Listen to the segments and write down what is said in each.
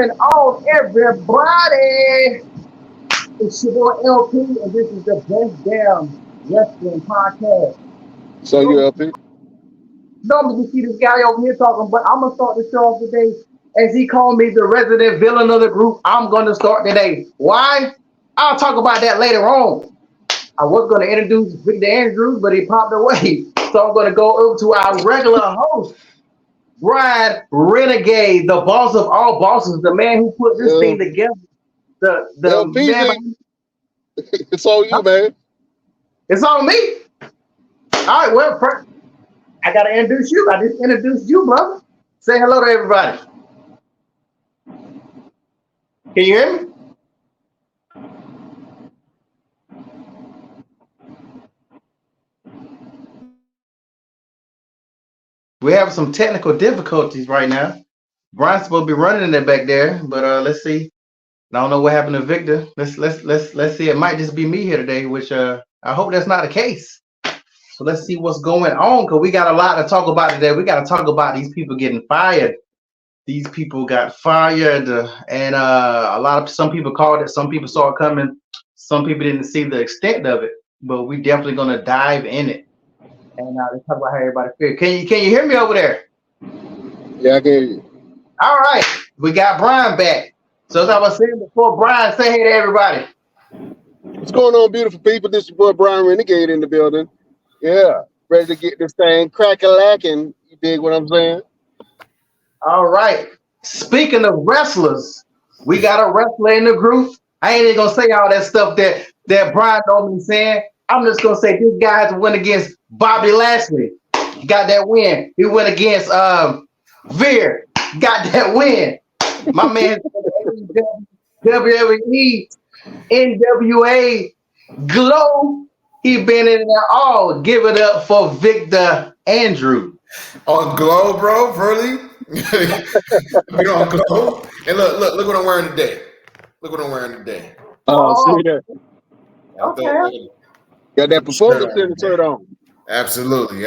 going on, everybody? It's your boy LP, and this is the Best Damn Wrestling Podcast. So you LP? Normally, you see this guy over here talking, but I'm gonna start the show off today. As he called me the resident villain of the group, I'm gonna start today. Why? I'll talk about that later on. I was gonna introduce Victor Andrews, but he popped away. So I'm gonna go over to our regular host, Brian Renegade, the boss of all bosses, the man who put this thing together. The man. It's on you, man. It's on me. All right, well, I gotta introduce you. I just introduced you, brother. Say hello to everybody. Can you hear me? We have some technical difficulties right now. Brian's supposed to be running it back there, but let's see. I don't know what happened to Victor. Let's see. It might just be me here today, which I hope that's not the case. So let's see what's going on, because we got a lot to talk about today. We got to talk about these people getting fired. These people got fired, and some people called it. Some people saw it coming. Some people didn't see the extent of it, but we definitely gonna dive in it. And let's talk about how everybody feels. Can you hear me over there? Yeah, I can hear you. All right, we got Brian back. So as I was saying before, Brian, say hey to everybody. What's going on, beautiful people? This is your boy Brian Renegade in the building. Yeah, ready to get this thing crack-a-lacking. You dig what I'm saying? All right. Speaking of wrestlers, we got a wrestler in the group. I ain't even gonna say all that stuff that Brian normally saying. I'm just gonna say this guy has to win against Bobby Lashley. He got that win. He went against Veer. Got that win. My man WWE, NWA, Glow. He been in there all. Give it up for Victor Andrews. On Glow, bro, really? We on Glow. And look what I'm wearing today. Look what I'm wearing today. See that. Okay. Got that performance center shirt on. Absolutely.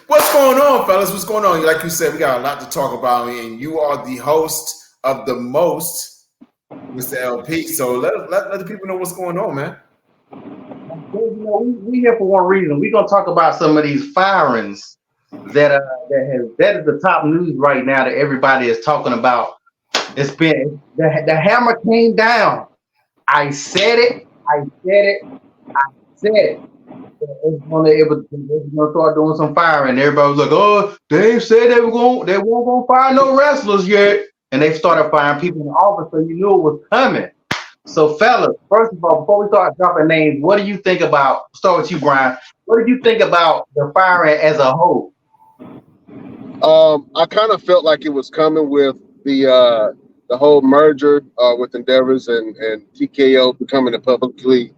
What's going on, fellas? What's going on? Like you said, we got a lot to talk about, and you are the host of the most, Mr. LP. So let the people know what's going on, man. You know, we here for one reason. We're gonna talk about some of these firings that is the top news right now that everybody is talking about. It's been the hammer came down. I said it. It's gonna start doing some firing. Everybody was like, "Oh, they said they weren't gonna fire no wrestlers yet," and they started firing people in the office, so you knew it was coming. So, fellas, first of all, before we start dropping names, what do you think about? Start with you, Brian. What did you think about the firing as a whole? I kind of felt like it was coming with the whole merger with Endeavors and TKO becoming a publicly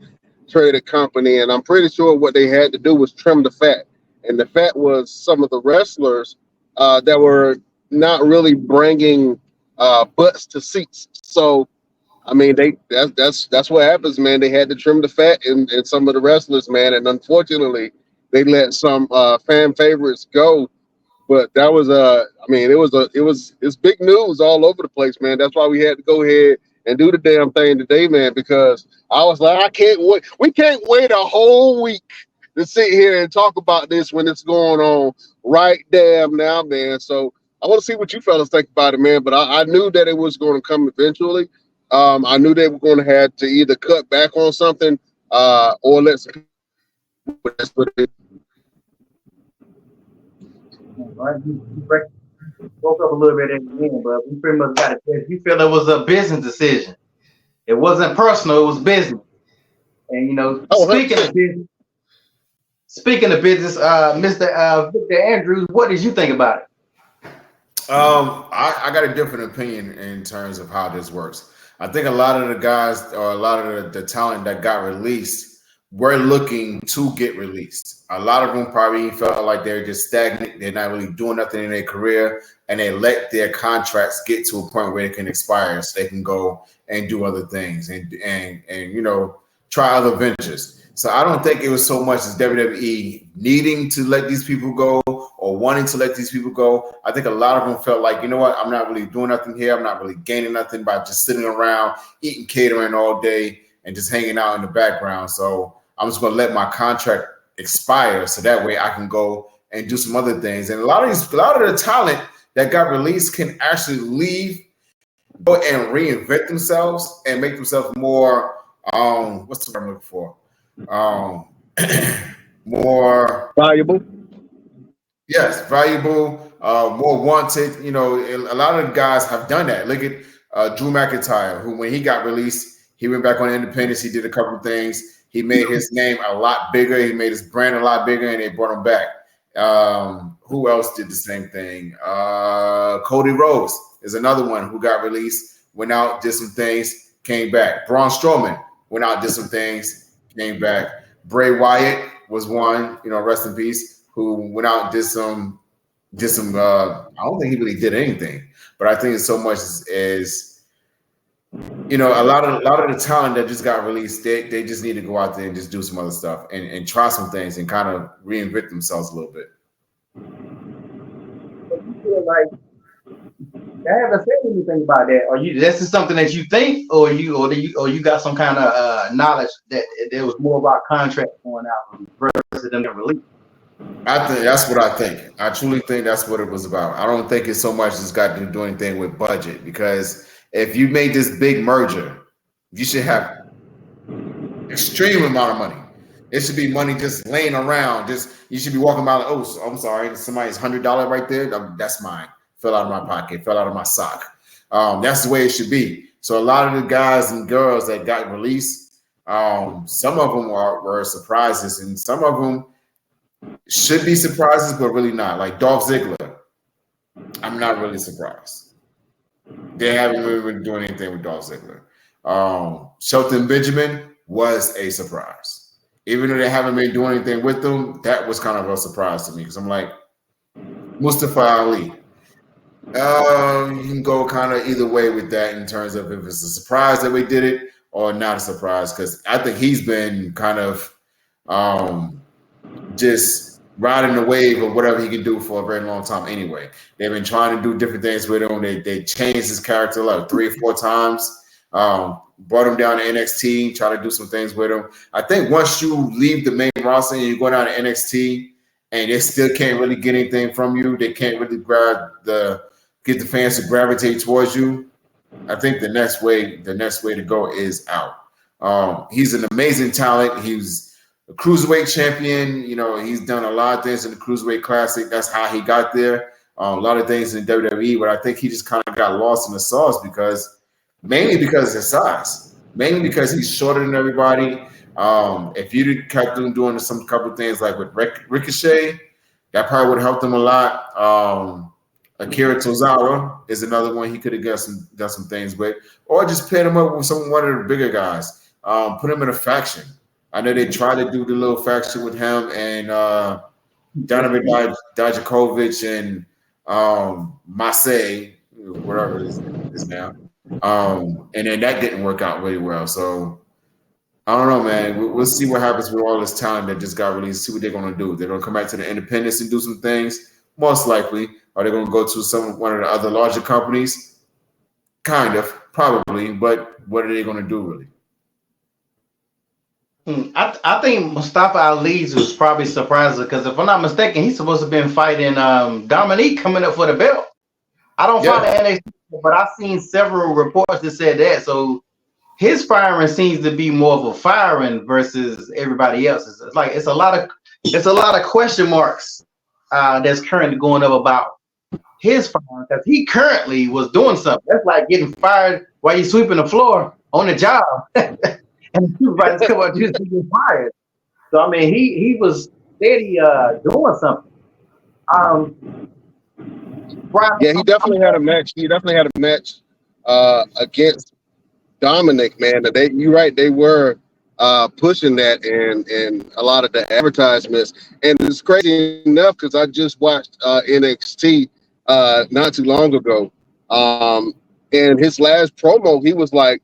traded company, and I'm pretty sure what they had to do was trim the fat, and the fat was some of the wrestlers that were not really bringing butts to seats. So, I mean, that's what happens, man. They had to trim the fat in some of the wrestlers, man, and unfortunately, they let some fan favorites go. But that was it's big news all over the place, man. That's why we had to go ahead and do the damn thing today, man, because I was like, I can't wait. We can't wait a whole week to sit here and talk about this when it's going on right damn now, man. So I want to see what you fellas think about it, man. But I knew that it was going to come eventually. I knew they were going to have to either cut back on something or let some people. That's what it. Right? You broke up a little bit at the end, but we pretty much got it. You feel it was a business decision. It wasn't personal, it was business. And you know, speaking of business, Mr. Victor Andrews, what did you think about it? I got a different opinion in terms of how this works. I think a lot of the guys or a lot of the talent that got released were looking to get released. A lot of them probably felt like they're just stagnant. They're not really doing nothing in their career, and they let their contracts get to a point where they can expire so they can go and do other things and you know, try other ventures. So I don't think it was so much as WWE needing to let these people go or wanting to let these people go. I think a lot of them felt like, you know what, I'm not really doing nothing here. I'm not really gaining nothing by just sitting around, eating catering all day and just hanging out in the background. So I'm just going to let my contract expire so that way I can go and do some other things. And a lot of the talent that got released can actually leave, go and reinvent themselves and make themselves more, what's the word I'm looking for? More valuable. Yes, valuable, more wanted. You know, a lot of the guys have done that. Look at Drew McIntyre, who when he got released, he went back on independence. He did a couple of things. He made his name a lot bigger. He made his brand a lot bigger, and they brought him back. Who else did the same thing? Cody Rhodes is another one who got released, went out, did some things, came back. Braun Strowman went out, did some things, came back. Bray Wyatt was one, you know, rest in peace, who went out and did some. I don't think he really did anything, but I think it's so much as you know, a lot of the talent that just got released, they just need to go out there and just do some other stuff and try some things and kind of reinvent themselves a little bit. You feel like I haven't said anything about that. Or this is something that you think, or you got some kind of knowledge that there was more about contracts going out versus them getting released? I think that's what I think. I truly think that's what it was about. I don't think it's so much it's got to do anything with budget, because if you made this big merger, you should have extreme amount of money. It should be money just laying around. Just you should be walking by like, oh, I'm sorry, somebody's $100 right there. That's mine. Fell out of my pocket. Fell out of my sock. That's the way it should be. So a lot of the guys and girls that got released, some of them were surprises, and some of them should be surprises, but really not. Like Dolph Ziggler, I'm not really surprised. They haven't really been doing anything with Dolph Ziggler. Shelton Benjamin was a surprise. Even though they haven't been doing anything with them, that was kind of a surprise to me, because I'm like, Mustafa Ali. You can go kind of either way with that in terms of if it's a surprise that we did it or not a surprise, because I think he's been kind of just riding the wave of whatever he can do for a very long time anyway. They've been trying to do different things with him. They changed his character like 3 or 4 times, brought him down to NXT, try to do some things with him. I think once you leave the main roster and you go down to NXT and they still can't really get anything from you, they can't really get the fans to gravitate towards you, I think the next way to go is out. He's an amazing talent. He's a cruiserweight champion. You know, he's done a lot of things in the Cruiserweight Classic. That's how he got there. A lot of things in WWE, but I think he just kind of got lost in the sauce mainly because of his size, mainly because he's shorter than everybody. If you kept him doing some couple of things like with Ricochet, that probably would have helped him a lot. Akira Tozawa is another one he could have done some things with, or just paired him up with one of the bigger guys. Put him in a faction. I know they tried to do the little faction with him and Donovan Dijakovic and Masay, whatever it is now. And then that didn't work out really well. So I don't know, man. We'll see what happens with all this talent that just got released. See what they're going to do. They're going to come back to the independents and do some things, most likely. Are they going to go to one of the other larger companies? Kind of, probably. But what are they going to do, really? I think Mustafa Ali's was probably surprising, because if I'm not mistaken, he's supposed to have been fighting Dominique coming up for the belt. I don't follow NXT, but I've seen several reports that said that. So his firing seems to be more of a firing versus everybody else's. It's like it's a lot of question marks that's currently going up about his firing, because he currently was doing something. That's like getting fired while you're sweeping the floor on the job. And the supervisors come up just to get fired. So I mean, he was steady doing something. Yeah, he definitely had a match. He definitely had a match against Dominic. Man, you're right. They were pushing that and a lot of the advertisements. And it's crazy enough because I just watched NXT not too long ago. And his last promo, he was like,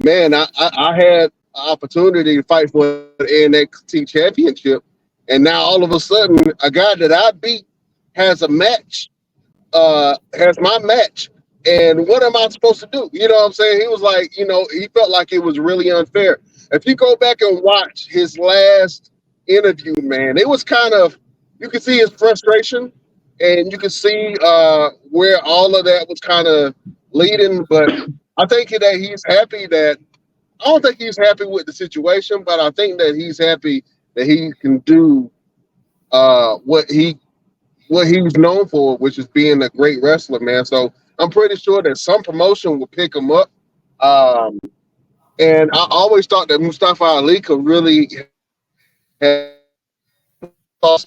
"Man, I had opportunity to fight for the NXT championship, and now all of a sudden a guy that I beat has a match, has my match, and what am I supposed to do? You know what I'm saying? He was like, you know, he felt like it was really unfair. If you go back and watch his last interview, man, it was kind of, you can see his frustration, and you can see where all of that was kind of leading. But I think that he's happy that, I don't think he's happy with the situation, but I think that he's happy that he can do what he's known for, which is being a great wrestler, man. So I'm pretty sure that some promotion will pick him up. And I always thought that Mustafa Ali could really have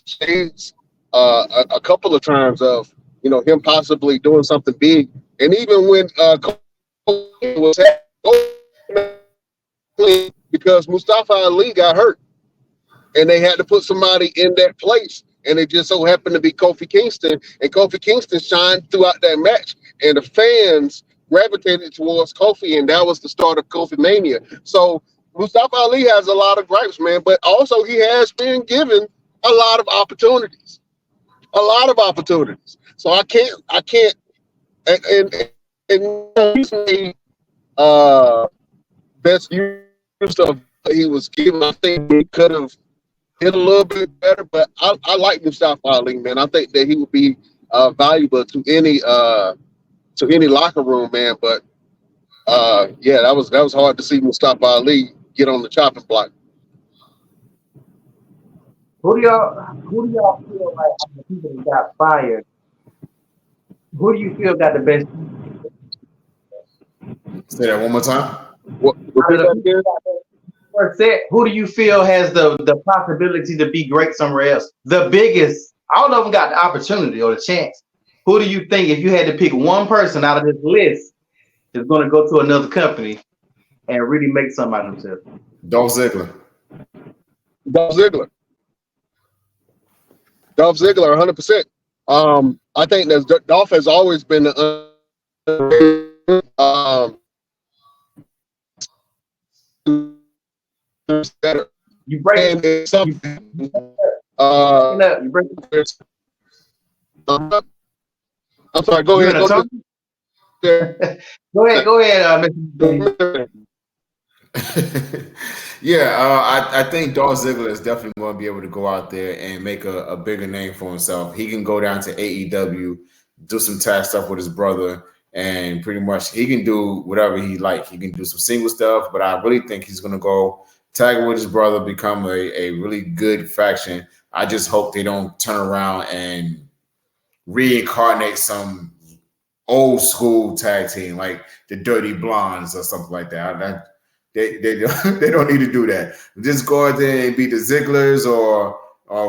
shades a couple of times of, you know, him possibly doing something big. And even when was because Mustafa Ali got hurt, and they had to put somebody in that place, and it just so happened to be Kofi Kingston, and Kofi Kingston shined throughout that match, and the fans gravitated towards Kofi, and that was the start of Kofi Mania. So Mustafa Ali has a lot of gripes, man, but also he has been given a lot of opportunities, So I can't, and he's made best use of what he was given. I think he could have did a little bit better, but I like Mustafa Ali, man. I think that he would be valuable to any locker room, man. But yeah, that was hard to see Mustafa Ali get on the chopping block. Who do y'all feel like the people that got fired? Who do you feel got the best? Say that one more time. Who do you feel has the possibility to be great somewhere else? The biggest. All of them got the opportunity or the chance. Who do you think, if you had to pick one person out of this list, is going to go to another company and really make something out of himself? Dolph Ziggler. Dolph Ziggler, 100%. I think that Dolph has always been better. You break it. I'm sorry. Go ahead. Go ahead, Mr. Yeah, I think Dolph Ziggler is definitely going to be able to go out there and make a bigger name for himself. He can go down to AEW, do some tag stuff with his brother, and pretty much he can do whatever he like. He can do some single stuff, but I really think he's going to go tag with his brother, become a really good faction. I just hope they don't turn around and reincarnate some old school tag team like the Dirty Blondes or something like that. They don't need to do that. Just go out there and be the Zigglers or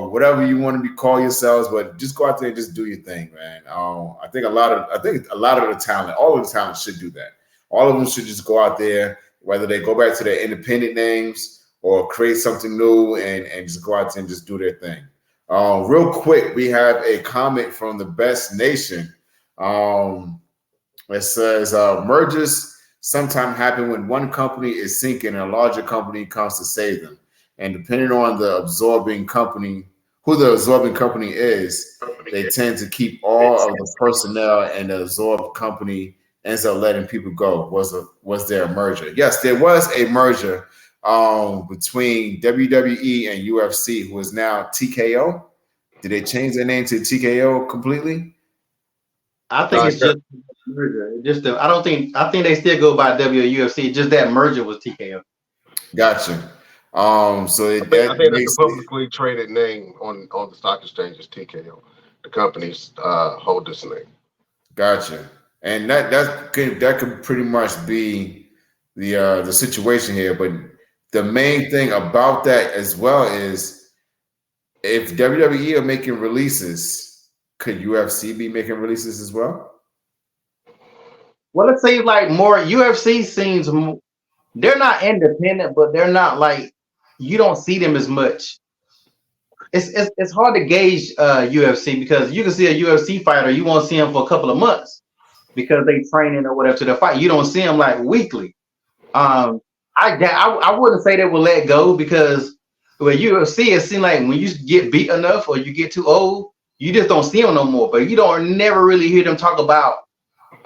whatever you want to be call yourselves, but just go out there and just do your thing, man. I think a lot of the talent, all of the talent should do that. All of them should just go out there, whether they go back to their independent names or create something new and just go out there and just do their thing. Real quick, we have a comment from the Best Nation. It says mergers sometimes happen when one company is sinking and a larger company comes to save them. And depending on the absorbing company, who the absorbing company is, they tend to keep all of the personnel, and the absorbed company ends up letting people go. Was there a merger? Yes, there was a merger between WWE and UFC, who is now TKO. Did they change their name to TKO completely? I think it's just a merger. I think they still go by WUFC. Just that merger was TKO. Gotcha. So I think it's a publicly traded name on the stock exchange is TKO. The companies hold this name. Gotcha. And that could pretty much be the situation here. But the main thing about that as well is, if WWE are making releases, could UFC be making releases as well? Well, it seems like more UFC seems, they're not independent, but they're not like, you don't see them as much. It's hard to gauge UFC, because you can see a UFC fighter, you won't see them for a couple of months because they training or whatever to the fight. You don't see them like weekly. I wouldn't say they will let go, because with UFC, it seems like when you get beat enough or you get too old, You just don't see them no more. But you don't never really hear them talk about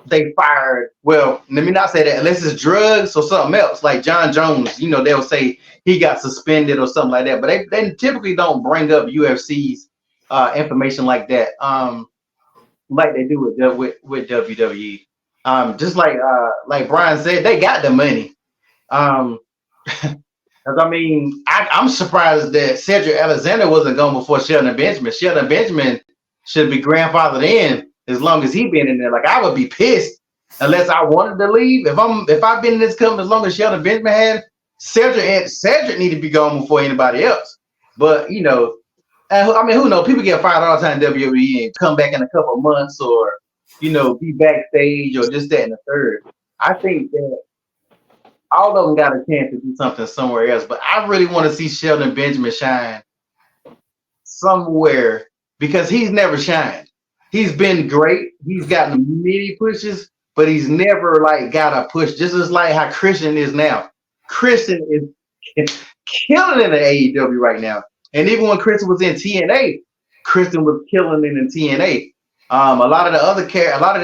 they fired. Well, let me not say that unless it's drugs or something else. Like John Jones, they'll say he got suspended or something like that. But they typically don't bring up UFC's information like that. Like they do with WWE. Just like Brian said, they got the money. Because I'm surprised that Cedric Alexander wasn't gone before Shelton Benjamin. Shelton Benjamin should be grandfathered in as long as he been in there. Like I would be pissed unless I wanted to leave. If I've been in this company as long as Shelton Benjamin had, Cedric need to be gone before anybody else. But who knows? People get fired all the time in WWE and come back in a couple of months, or be backstage or just that and the third. I think that all of them got a chance to do something somewhere else, but I really want to see Shelton Benjamin shine somewhere because he's never shined. He's been great. He's gotten many pushes, but he's never got a push. Just as like how Christian is now. Christian is killing in the AEW right now, and even when Christian was in TNA, Christian was killing it in TNA. A lot of the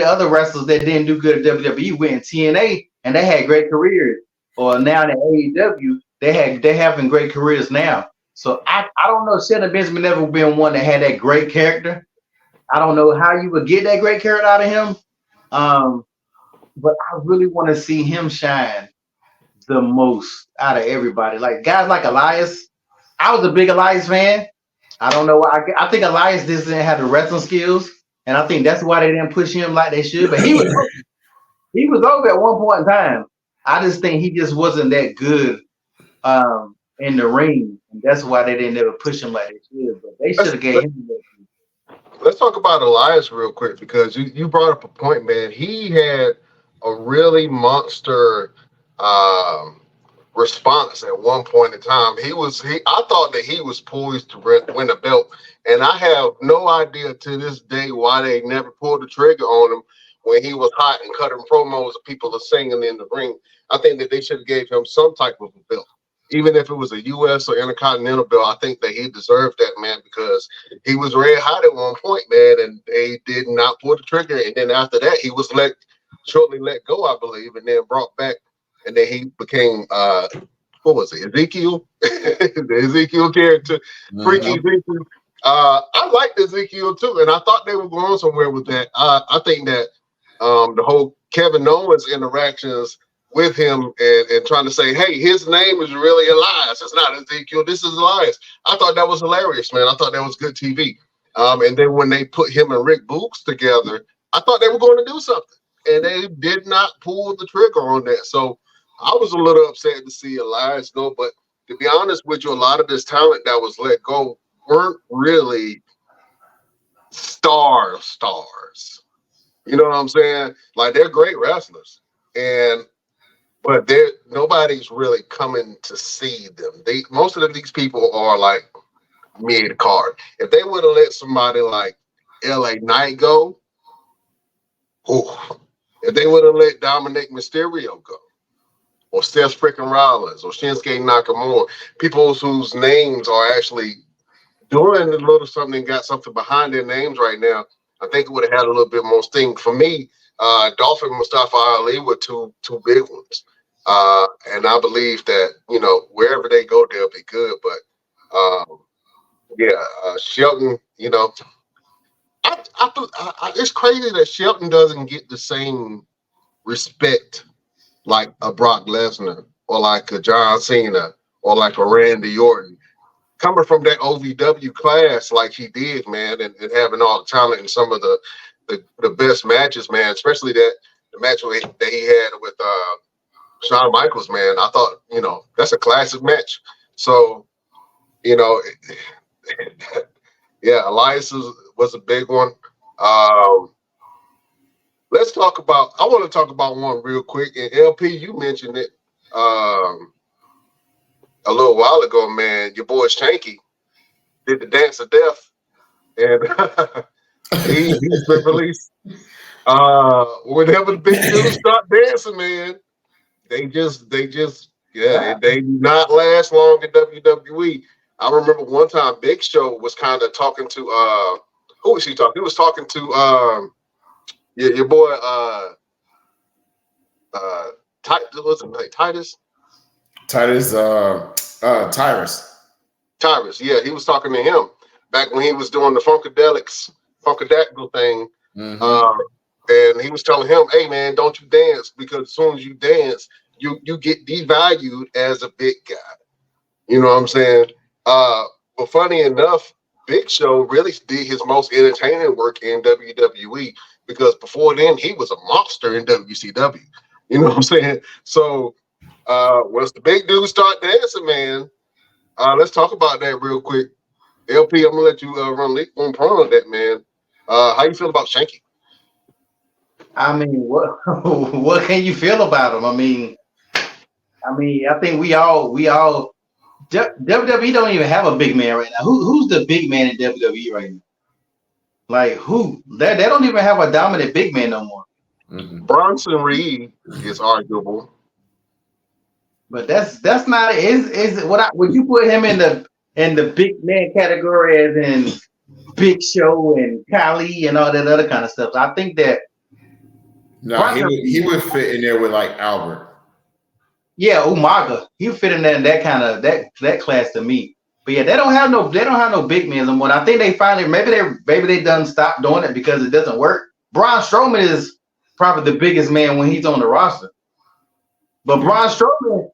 other wrestlers that didn't do good at WWE went in TNA, and they had great careers. Or now in AEW, they having great careers now. So I don't know. Shelton Benjamin never been one that had that great character. I don't know how you would get that great character out of him. But I really want to see him shine the most out of everybody. Like guys like Elias. I was a big Elias fan. I don't know why. I think Elias just didn't have the wrestling skills, and I think that's why they didn't push him like they should. But he was over at one point in time. I just think he just wasn't that good in the ring, and that's why they didn't ever push him like they should. But they should have gave him that. Let's talk about Elias real quick because you brought up a point, man. He had a really monster response at one point in time. I thought that he was poised to win a belt, and I have no idea to this day why they never pulled the trigger on him when he was hot and cutting promos and people are singing in the ring. I think that they should have gave him some type of a belt. Even if it was a U.S. or Intercontinental belt, I think that he deserved that, man, because he was red hot at one point, man, and they did not pull the trigger. And then after that, he was shortly let go, I believe, and then brought back. And then he became, what was it, Ezekiel? The Ezekiel character, Freaky Ezekiel. I liked Ezekiel, too, and I thought they were going somewhere with that. I think that the whole Kevin Owens interactions with him and trying to say, hey, his name is really Elias. It's not Ezekiel. This is Elias. I thought that was hilarious, man. I thought that was good TV. And then when they put him and Rick Books together, I thought they were going to do something. And they did not pull the trigger on that. So I was a little upset to see Elias go. But to be honest with you, a lot of this talent that was let go weren't really stars. You know what I'm saying? Like, they're great wrestlers. But nobody's really coming to see them. Most of these people are like mid-card. If they would have let somebody like LA Knight go, if they would have let Dominic Mysterio go, or Seth freaking Rollins, or Shinsuke Nakamura, people whose names are actually doing a little something and got something behind their names right now, I think it would have had a little bit more sting. For me, Dolph and Mustafa Ali were two big ones. And I believe that, wherever they go, they'll be good. But, Shelton, it's crazy that Shelton doesn't get the same respect like a Brock Lesnar or like a John Cena or like a Randy Orton. Coming from that OVW class like he did, man, and having all the talent in some of the best matches, man, especially the match that he had with Shawn Michaels, man, I thought, that's a classic match. So, Elias was a big one. I want to talk about one real quick. And LP, you mentioned it a little while ago, man. Your boy Shanky did the dance of death. And he's been released. Whenever the big dudes start dancing, man, they do not last long in WWE. I remember one time Big Show was kind of talking to Who was he talking? He was talking to your boy what's his name? Tyrus. Tyrus. Yeah, he was talking to him back when he was doing the Funkadactyl thing. Mm-hmm. And he was telling him, "Hey man, don't you dance, because as soon as you dance, you get devalued as a big guy." You know what I'm saying? But funny enough, Big Show really did his most entertaining work in WWE, because before then he was a monster in WCW. You know what I'm saying? So once the big dudes start dancing, man, let's talk about that real quick. LP, I'm gonna let you run prone on that, man. How you feel about Shanky? I mean, what what can you feel about him? I think we all WWE don't even have a big man right now. Who's the big man in WWE right now? Like who? They don't even have a dominant big man no more. Mm-hmm. Bronson Reed is arguable, but that's not is would you put him in the big man category as in Big Show and Kali and all that other kind of stuff? So I think that no, he would fit in there with like Albert. Yeah, Umaga. He fit in there in that kind of that class to me. But yeah, they don't have no big men anymore. I think they finally maybe they done stopped doing it because it doesn't work. Braun Strowman is probably the biggest man when he's on the roster. But Braun Strowman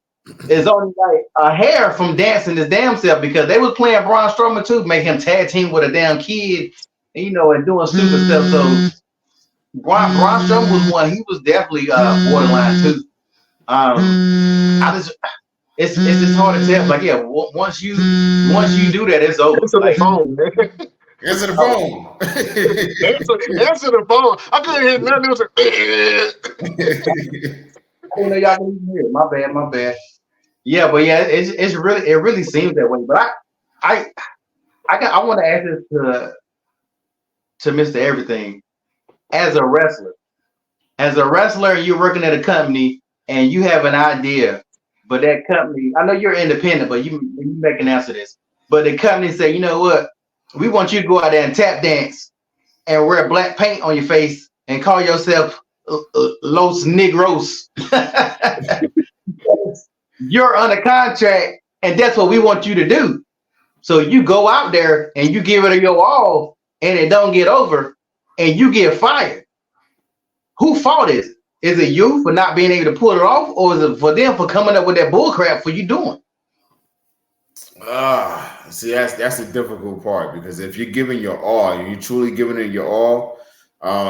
is only like a hair from dancing his damn self, because they was playing Braun Strowman too, make him tag team with a damn kid, and doing stupid stuff. So Braun Strowman was one. He was definitely borderline too. It's just hard to tell. Like, yeah, once you do that, it's over. Answer the phone, man. Answer the phone. Answer the phone. I couldn't hear nothing. It was I didn't know y'all can even hear it. My bad. Yeah, but yeah, it really seems that way. But I want to ask this to Mr. Everything. As a wrestler, you're working at a company and you have an idea, but that company, I know you're independent, but you make an answer this. But the company say, you know what? We want you to go out there and tap dance and wear black paint on your face and call yourself Los Negros. You're under contract, and that's what we want you to do. So you go out there and you give it your all, and it don't get over, and you get fired. Who fault is it? Is it you for not being able to pull it off, or is it for them for coming up with that bullcrap for you doing? See, that's the difficult part, because if you're giving your all, you're truly giving it your all,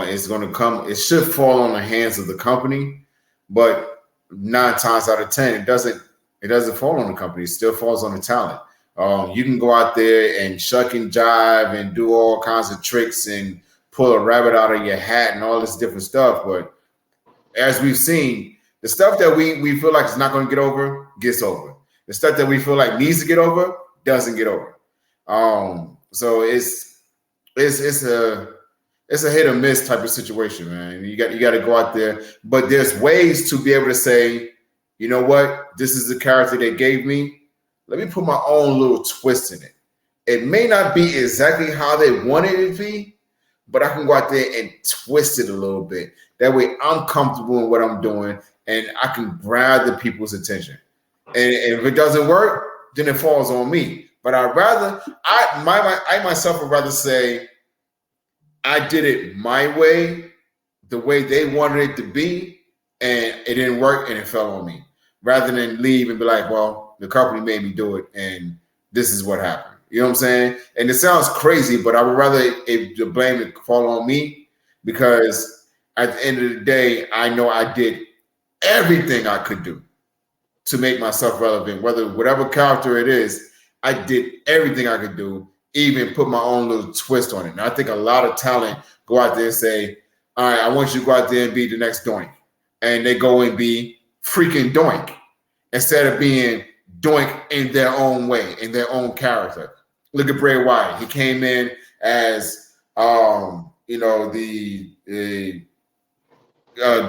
it's going to come. It should fall on the hands of the company, but 9 times out of 10, it doesn't fall on the company. It still falls on the talent. You can go out there and shuck and jive and do all kinds of tricks and pull a rabbit out of your hat and all this different stuff, but as we've seen, the stuff that we feel like is not going to get over gets over. The stuff that we feel like needs to get over doesn't get over. So it's a hit or miss type of situation, man. You got to go out there, but there's ways to be able to say, you know what, this is the character they gave me. Let me put my own little twist in it. It may not be exactly how they wanted it to be, but I can go out there and twist it a little bit. That way I'm comfortable in what I'm doing and I can grab the people's attention. And if it doesn't work, then it falls on me. But I myself would rather say I did it my way, the way they wanted it to be, and it didn't work and it fell on me. Rather than leave and be like, well, the company made me do it and this is what happened. You know what I'm saying? And it sounds crazy, but I would rather if the blame it fall on me, because at the end of the day, I know I did everything I could do to make myself relevant. Whatever character it is, I did everything I could do, even put my own little twist on it. And I think a lot of talent go out there and say, all right, I want you to go out there and be the next Doink. And they go and be freaking Doink instead of being Doink in their own way, in their own character. Look at Bray Wyatt. He came in as, the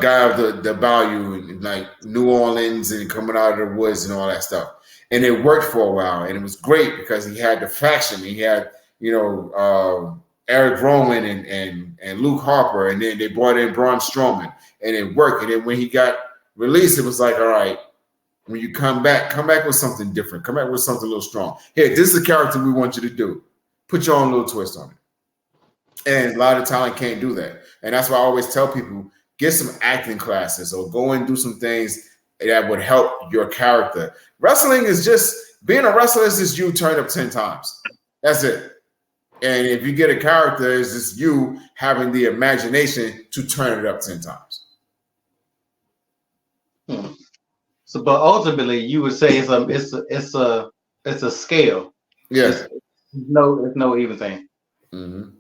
guy of the value in like New Orleans and coming out of the woods and all that stuff. And it worked for a while. And it was great because he had the faction. He had, Eric Rowan and Luke Harper, and then they brought in Braun Strowman, and it worked. And then when he got released, it was like, all right, when you come back with something different. Come back with something a little strong. Here, this is the character we want you to do. Put your own little twist on it. And a lot of talent can't do that. And that's why I always tell people, get some acting classes or go and do some things that would help your character. Wrestling is just, being a wrestler is just you turned up 10 times. That's it. And if you get a character, it's just you having the imagination to turn it up 10 times. So, but ultimately, you would say it's a scale. Yes. It's no even thing. Mm-hmm.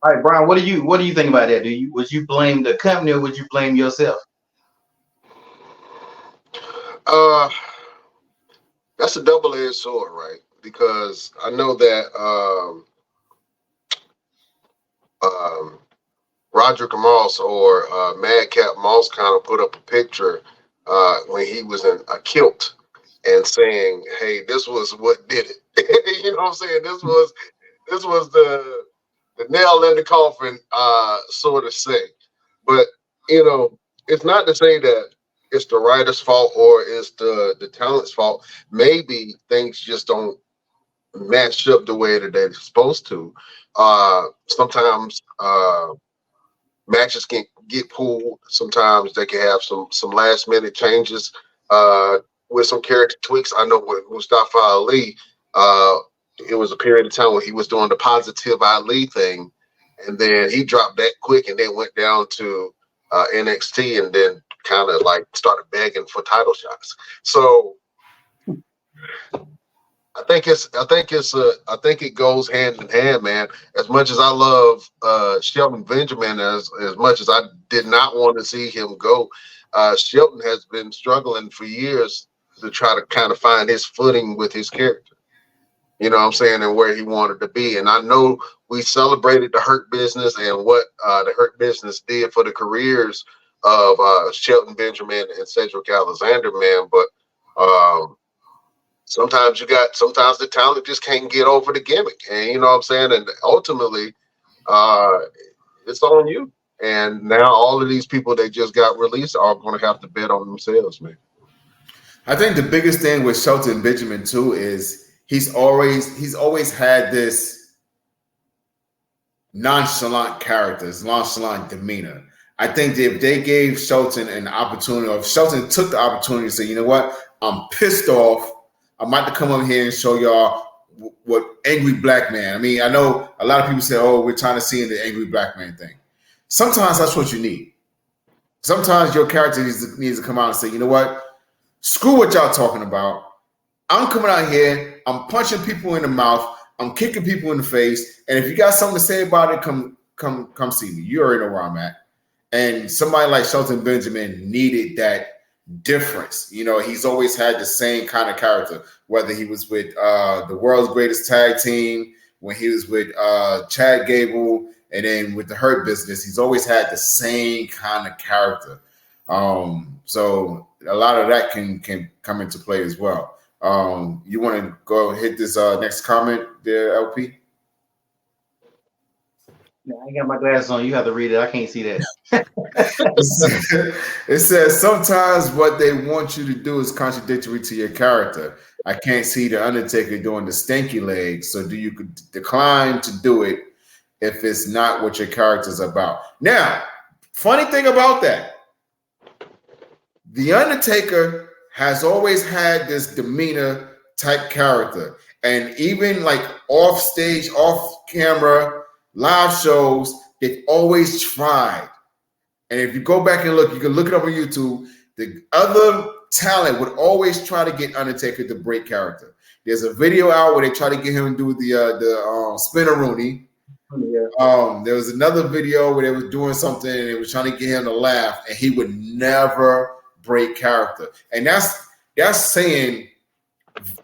All right, Brian, what do you think about that? Would you blame the company or would you blame yourself? That's a double-edged sword, right? Because I know that Roderick Moss or Madcap Moss kind of put up a picture when he was in a kilt and saying, "Hey, this was what did it." You know what I'm saying? This was the nail in the coffin, sort of thing. But it's not to say that it's the writer's fault or it's the talent's fault. Maybe things just don't match up the way that they're supposed to. Sometimes matches can get pulled. Sometimes they can have some last minute changes with some character tweaks. I know with Mustafa Ali, it was a period of time when he was doing the positive Ali thing, and then he dropped that quick and then went down to NXT and then kind of like started begging for title shots. So I think it goes hand in hand, man. As much as I love Shelton Benjamin, as much as I did not want to see him go, Shelton has been struggling for years to try to kind of find his footing with his character. You know what I'm saying, and where he wanted to be. And I know we celebrated the Hurt Business and what the Hurt Business did for the careers of Shelton Benjamin and Cedric Alexander, man. But sometimes the talent just can't get over the gimmick. And you know what I'm saying? And ultimately, it's on you. And now all of these people that just got released are going to have to bet on themselves, man. I think the biggest thing with Shelton Benjamin too is he's always had this nonchalant character, nonchalant demeanor. I think that if they gave Shelton an opportunity, or if Shelton took the opportunity to say, you know what, I'm pissed off. I'm about to come over here and show y'all what angry black man. I mean, I know a lot of people say, oh, we're trying to see the angry black man thing. Sometimes that's what you need. Sometimes your character needs to come out and say, you know what, screw what y'all talking about. I'm coming out here. I'm punching people in the mouth. I'm kicking people in the face. And if you got something to say about it, come see me. You already know where I'm at. And somebody like Shelton Benjamin needed that difference. You know, he's always had the same kind of character, whether he was with the world's greatest tag team, when he was with Chad Gable, and then with the Hurt Business, he's always had the same kind of character. So a lot of that can come into play as well. You want to go hit this next comment there, LP? No, I ain't got my glasses on. You have to read it. I can't see that. It says sometimes what they want you to do is contradictory to your character. I can't see the Undertaker doing the stanky legs, so do you decline to do it if it's not what your character's about? Now, funny thing about that, the Undertaker has always had this demeanor type character, and even like off stage, off camera, live shows, they've always tried. And if you go back and look, you can look it up on YouTube. The other talent would always try to get Undertaker to break character. There's a video out where they try to get him to do the spin-a-rooney. Yeah. There was another video where they were doing something and they were trying to get him to laugh, and he would never break character. And that's saying,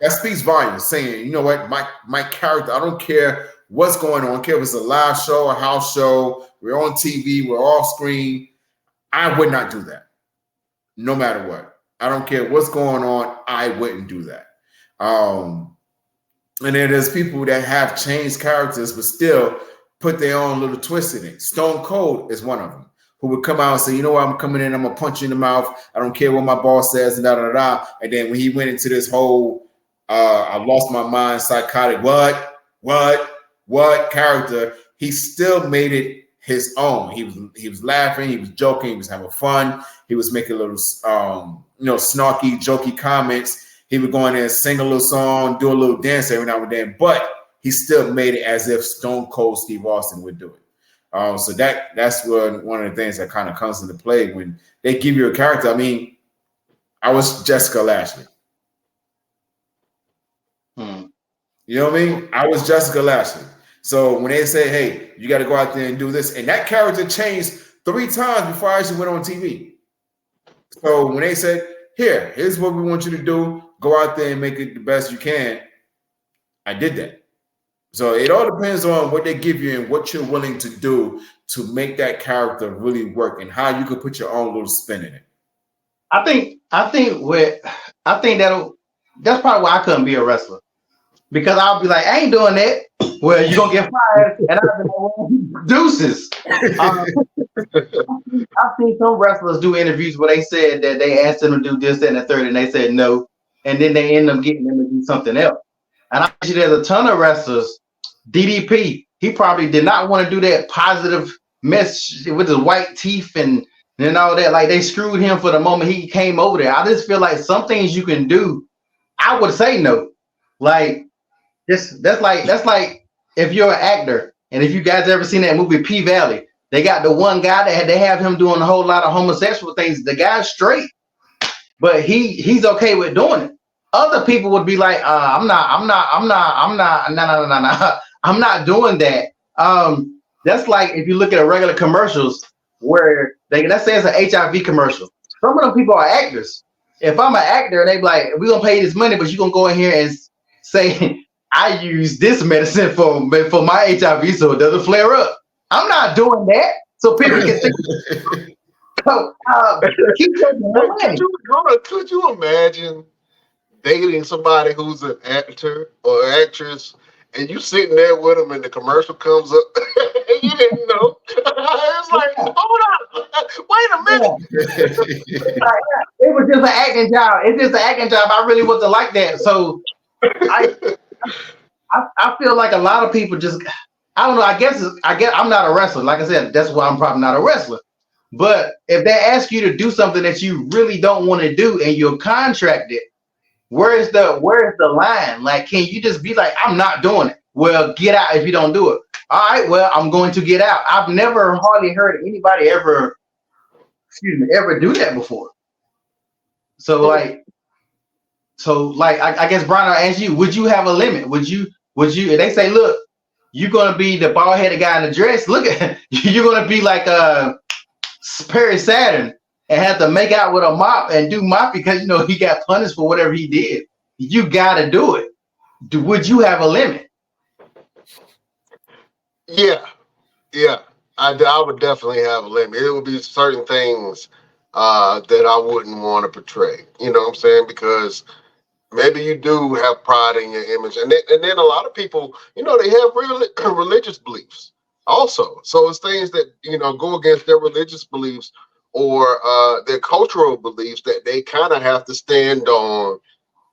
that speaks volumes, saying, you know what, my character, I don't care what's going on. I don't care if it's a live show, a house show, we're on TV, we're off screen. I would not do that, no matter what. I don't care what's going on. I wouldn't do that. And then there's people that have changed characters, but still put their own little twist in it. Stone Cold is one of them who would come out and say, you know what, I'm coming in, I'm gonna punch you in the mouth. I don't care what my boss says, and da da da. And then when he went into this whole I lost my mind, psychotic, what character, he still made it his own. He was laughing, he was joking, he was having fun, he was making little snarky, jokey comments. He would go in there and sing a little song, do a little dance every now and then, but he still made it as if Stone Cold Steve Austin would do it. So that's one of the things that kind of comes into play when they give you a character. I mean, I was Jessica Lashley. You know what I mean? I was Jessica Lashley. So when they say, hey, you got to go out there and do this, and that character changed 3 times before I actually went on TV. So when they said, here's what we want you to do, go out there and make it the best you can, I did that. So it all depends on what they give you and what you're willing to do to make that character really work and how you can put your own little spin in it. I think that's probably why I couldn't be a wrestler. Because I'll be like, I ain't doing that. Well, you're going to get fired. And I'll be like, well, deuces. I've seen some wrestlers do interviews where they said that they asked them to do this, that, and the third, and they said no. And then they end up getting them to do something else. And I see there's a ton of wrestlers. DDP, he probably did not want to do that positive mess with his white teeth and all that. Like, they screwed him for the moment he came over there. I just feel like some things you can do, I would say no. Like, that's like if you're an actor, and if you guys ever seen that movie P Valley, they got the one guy that they have him doing a whole lot of homosexual things. The guy's straight, but he's okay with doing it. Other people would be like, I'm not doing that. That's like if you look at regular commercials where let's say it's an HIV commercial. Some of them people are actors. If I'm an actor, they be like, we're gonna pay you this money, but you're gonna go in here and say, I use this medicine for my HIV so it doesn't flare up. I'm not doing that. So people can think. Could you imagine dating somebody who's an actor or actress, and you sitting there with them, and the commercial comes up, and you didn't know? It's like, hold on, wait a minute. It was just an acting job. It's just an acting job. I really wasn't like that. So I feel like a lot of people just, I don't know. I guess I'm not a wrestler. Like I said, that's why I'm probably not a wrestler. But if they ask you to do something that you really don't want to do and you're contracted, where's the line? Like, can you just be like, I'm not doing it? Well, get out if you don't do it. All right, well, I'm going to get out. I've never hardly heard anybody ever do that before. So I guess Brian, I'll ask you, would you have a limit? Would you, if they say, look, you're going to be the bald-headed guy in the dress, look at, you're going to be like Perry Saturn and have to make out with a mop and do mop because, he got punished for whatever he did. You got to do it. Would you have a limit? Yeah. I would definitely have a limit. It would be certain things that I wouldn't want to portray. You know what I'm saying? Because maybe you do have pride in your image. And then a lot of people, they have religious beliefs also. So it's things that, go against their religious beliefs or their cultural beliefs that they kind of have to stand on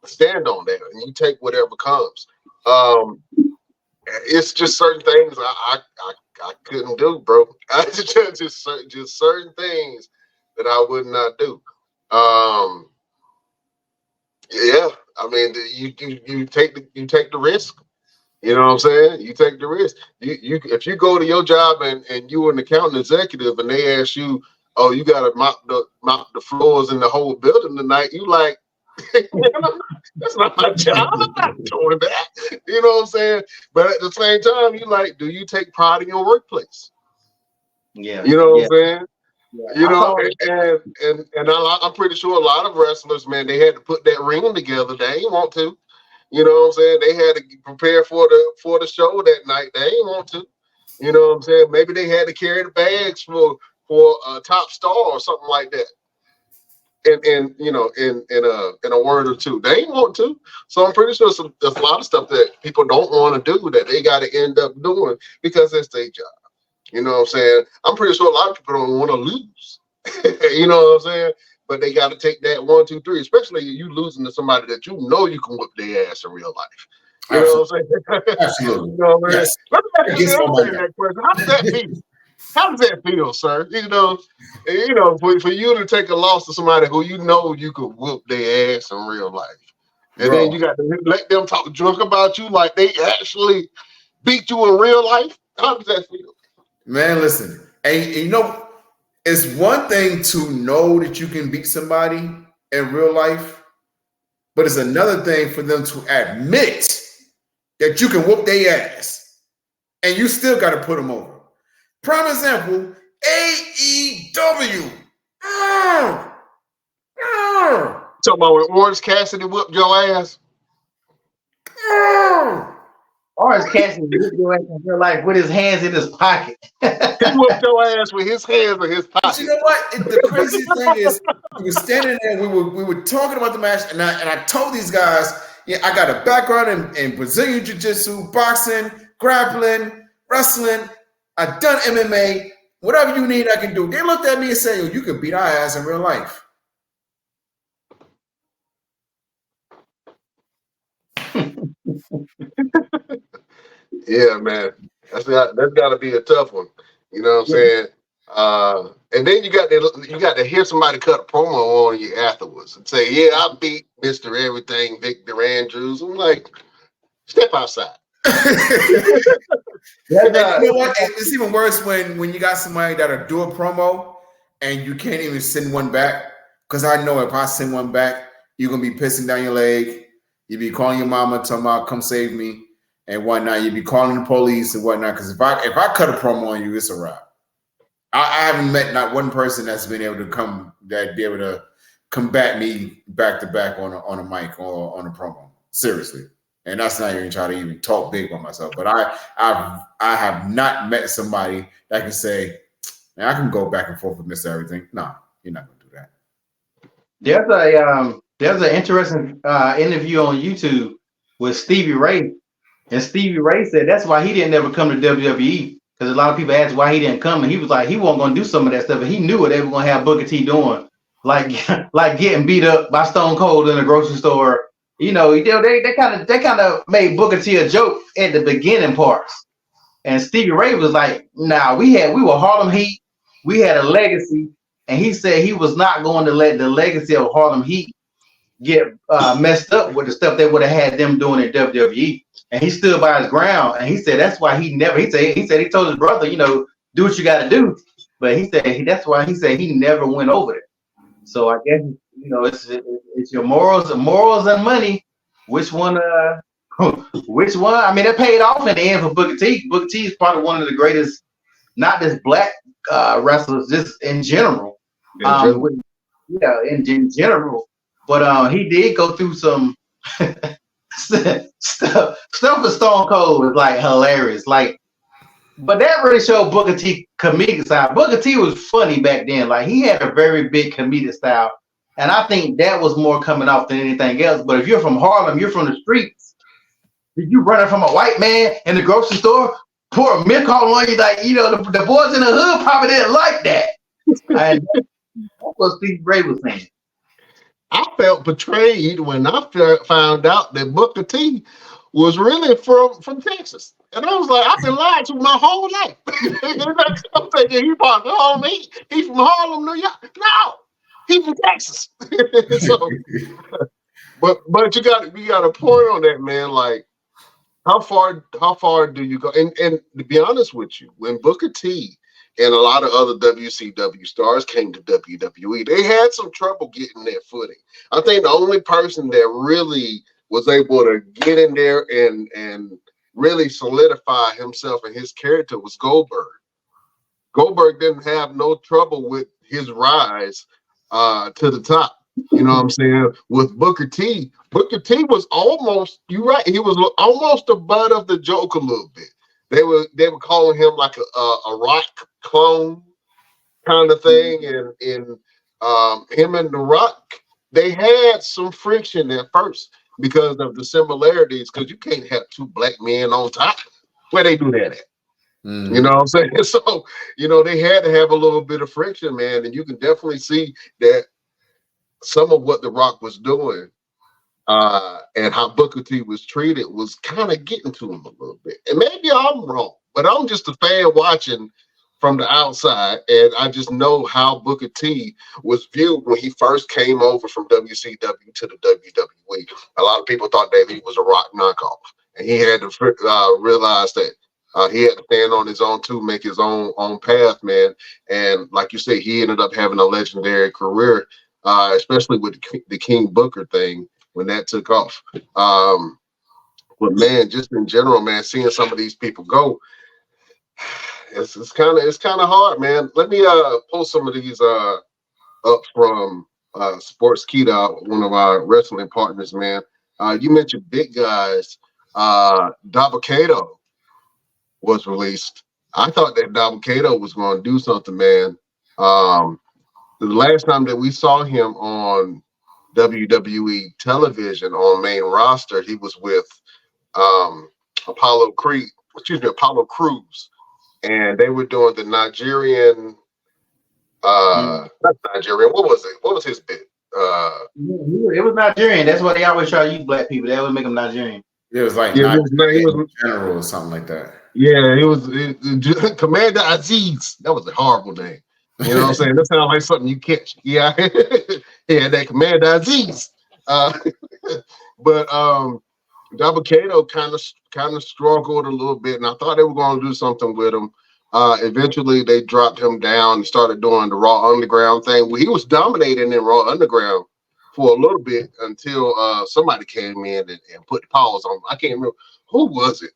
that, and you take whatever comes. It's just certain things I couldn't do, bro. Just certain things that I would not do. Yeah, I mean, you take the risk. You know what I'm saying? You take the risk. You if you go to your job and you're an accountant executive and they ask you, oh, you got to mop the floors in the whole building tonight, you like, that's not my job. I'm not doing that. You know what I'm saying? But at the same time, you like, do you take pride in your workplace? Yeah. You know what I'm saying? Yeah. And I'm pretty sure a lot of wrestlers, man, they had to put that ring together. They ain't want to. You know what I'm saying? They had to prepare for the show that night. They ain't want to. You know what I'm saying? Maybe they had to carry the bags for a top star or something like that. in a word or two. They ain't want to. So I'm pretty sure there's a lot of stuff that people don't want to do that they got to end up doing because it's their job. You know what I'm saying? I'm pretty sure a lot of people don't want to lose. You know what I'm saying? But they got to take that 1, 2, 3, especially you losing to somebody that you know you can whip their ass in real life. You know what I'm saying? Absolutely. You know what I mean? Yes. Let me ask you that question. How does that feel? How does that feel, sir? For you to take a loss to somebody who you know you could whoop their ass in real life. And then you got to let them talk drunk about you like they actually beat you in real life. How does that feel? Man, listen. And it's one thing to know that you can beat somebody in real life, but it's another thing for them to admit that you can whoop their ass and you still got to put them over. Prime example, AEW. Talking about when Orange Cassidy whooped your ass? Orange Cassidy whooped your ass in real life with his hands in his pocket. He whooped your ass with his hands in his pocket. But you know what? The craziest thing is we were standing there, we were talking about the match, and I told these guys, I got a background in Brazilian Jiu-Jitsu, boxing, grappling, wrestling. I've done MMA. Whatever you need, I can do. They looked at me and said, you can beat our ass in real life. Yeah, man. That's got to be a tough one. You know what I'm saying? And then you got to hear somebody cut a promo on you afterwards and say, "Yeah, I beat Mr. Everything, Victor Andrews." I'm like, step outside. You know what? It's even worse when you got somebody that'll do a promo and you can't even send one back. Because I know if I send one back, you're gonna be pissing down your leg. You be calling your mama, talking about come save me and whatnot. You be calling the police and whatnot. Because if I cut a promo on you, it's a wrap. I haven't met not one person that's been able to combat me back to back on a mic or on a promo. Seriously. And that's not even trying to even talk big on myself. But I have not met somebody that can say, man, I can go back and forth with Mr. Everything. No, you're not gonna do that. There's an interesting interview on YouTube with Stevie Ray. And Stevie Ray said that's why he didn't ever come to WWE. Because a lot of people asked why he didn't come. And he was like, he wasn't gonna do some of that stuff. And he knew what they were gonna have Booker T doing. Like getting beat up by Stone Cold in a grocery store. They kind of made Booker T a joke at the beginning parts, and Stevie Ray was like, "Nah, we were Harlem Heat, we had a legacy," and he said he was not going to let the legacy of Harlem Heat get messed up with the stuff they would have had them doing in WWE, and he stood by his ground, and he said that's why he told his brother, do what you got to do, but he said that's why he never went over it. So I guess it's your morals and money. Which one? Which one? I mean, it paid off in the end for Booker T. Booker T is probably one of the greatest, not just black wrestlers, just in general. In general. But he did go through some stuff with Stone Cold was like hilarious. But that really showed Booker T comedic style. Booker T was funny back then. Like he had a very big comedic style. And I think that was more coming off than anything else. But if you're from Harlem, you're from the streets, you running from a white man in the grocery store, pour a milk all on you, the boys in the hood probably didn't like that. And that's what Steve Ray was saying. I felt betrayed when I found out that Booker T was really from Texas. And I was like, I've been lied to my whole life. I'm thinking he's from Harlem, he's from Harlem, New York. No, he's from Texas. So, but you got a point on that, man. Like, how far do you go? And to be honest with you, when Booker T and a lot of other WCW stars came to WWE, they had some trouble getting their footing. I think the only person that really was able to get in there and really solidify himself and his character was Goldberg. Goldberg didn't have no trouble with his rise to the top. You know what I'm saying? With Booker T was almost, you're right, he was almost the butt of the joke a little bit. They were calling him like a rock clone kind of thing, and him and The Rock, they had some friction at first because of the similarities. Because you can't have two black men on top. Where they do that at? You know what I'm saying? So, they had to have a little bit of friction, man. And you can definitely see that some of what The Rock was doing and how Booker T was treated was kind of getting to him a little bit. And maybe I'm wrong, but I'm just a fan watching from the outside, and I just know how Booker T was viewed when he first came over from WCW to the WWE. A lot of people thought that he was a Rock knockoff, and he had to realize that he had to stand on his own too, make his own path, man. And like you said, he ended up having a legendary career, especially with the King Booker thing when that took off. But man, just in general, man, seeing some of these people go, it's kind of hard, man. Let me pull some of these up from Sports Keto, one of our wrestling partners, man. You mentioned big guys. Dabba-Kato was released. I thought that Dabba-Kato was going to do something, man. The last time that we saw him on WWE television on main roster, he was with Apollo Creed, Apollo Crews, and they were doing the Nigerian. Not Nigerian. What was it? What was his bit? It was Nigerian. That's why they always try to use black people. They always make them Nigerian. It was like he was general or something like that. Yeah, it was Commander Aziz. That was a horrible name. You know what I'm saying? That sounds like something you catch. Yeah, yeah, that Commander Aziz. But Dabba-Kato kind of struggled a little bit, and I thought they were going to do something with him. Eventually, they dropped him down and started doing the Raw Underground thing. Well, he was dominating in Raw Underground for a little bit until somebody came in and put the pause on. I can't remember who was it.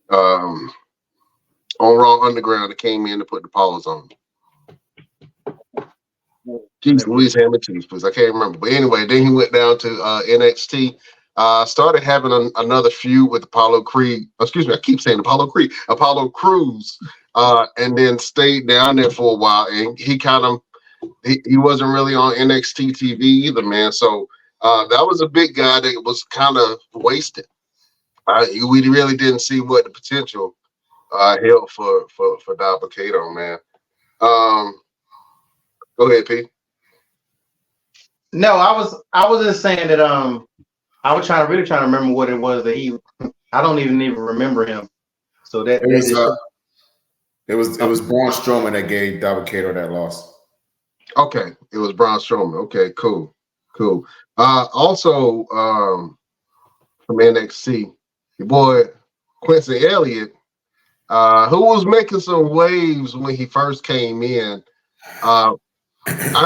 On Raw Underground, that came in to put the pause on. Jeez Louise, ham and cheese, please. I can't remember. But anyway, then he went down to NXT. Started having another feud with Apollo Creed. Excuse me, I keep saying Apollo Creed. Apollo Crews. And then stayed down there for a while. And he wasn't really on NXT TV either, man. So that was a big guy that was kind of wasted. We really didn't see what the potential held for Dabba-Kato, man. Go ahead, Pete. No, I was just saying that I was really trying to remember what it was that I don't even remember him. So that it was Braun Strowman that gave Dabba-Kato that loss. Okay, it was Braun Strowman. Okay, cool. Also from NXT, your boy Quincy Elliott, who was making some waves when he first came in. I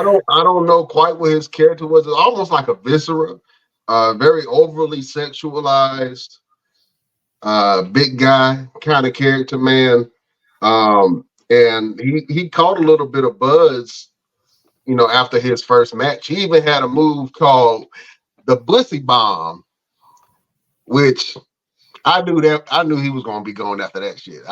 don't know quite what his character was. It's almost like a viscera, very overly sexualized, big guy kind of character, man. And he caught a little bit of buzz, after his first match. He even had a move called the Bussy Bomb, which I knew he was going to be going after that shit.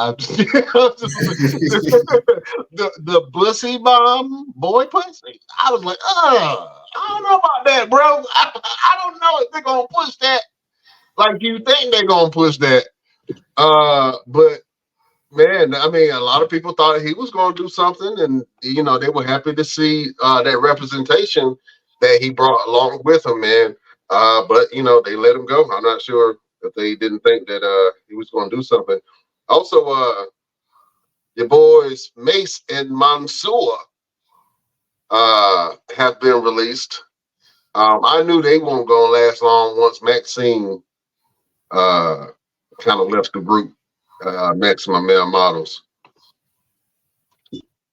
The Bussy Bomb, boy pussy. I was like, I don't know about that, bro. I don't know if they're going to push that like you think they're going to push that. But man, I mean, a lot of people thought he was going to do something, and they were happy to see that representation that he brought along with him, man. But they let him go. I'm not sure if they didn't think that he was going to do something. Also, your boys Mace and Mansoor have been released. I knew they weren't going to last long once Maxine kind of left the group. Maximum Male Models.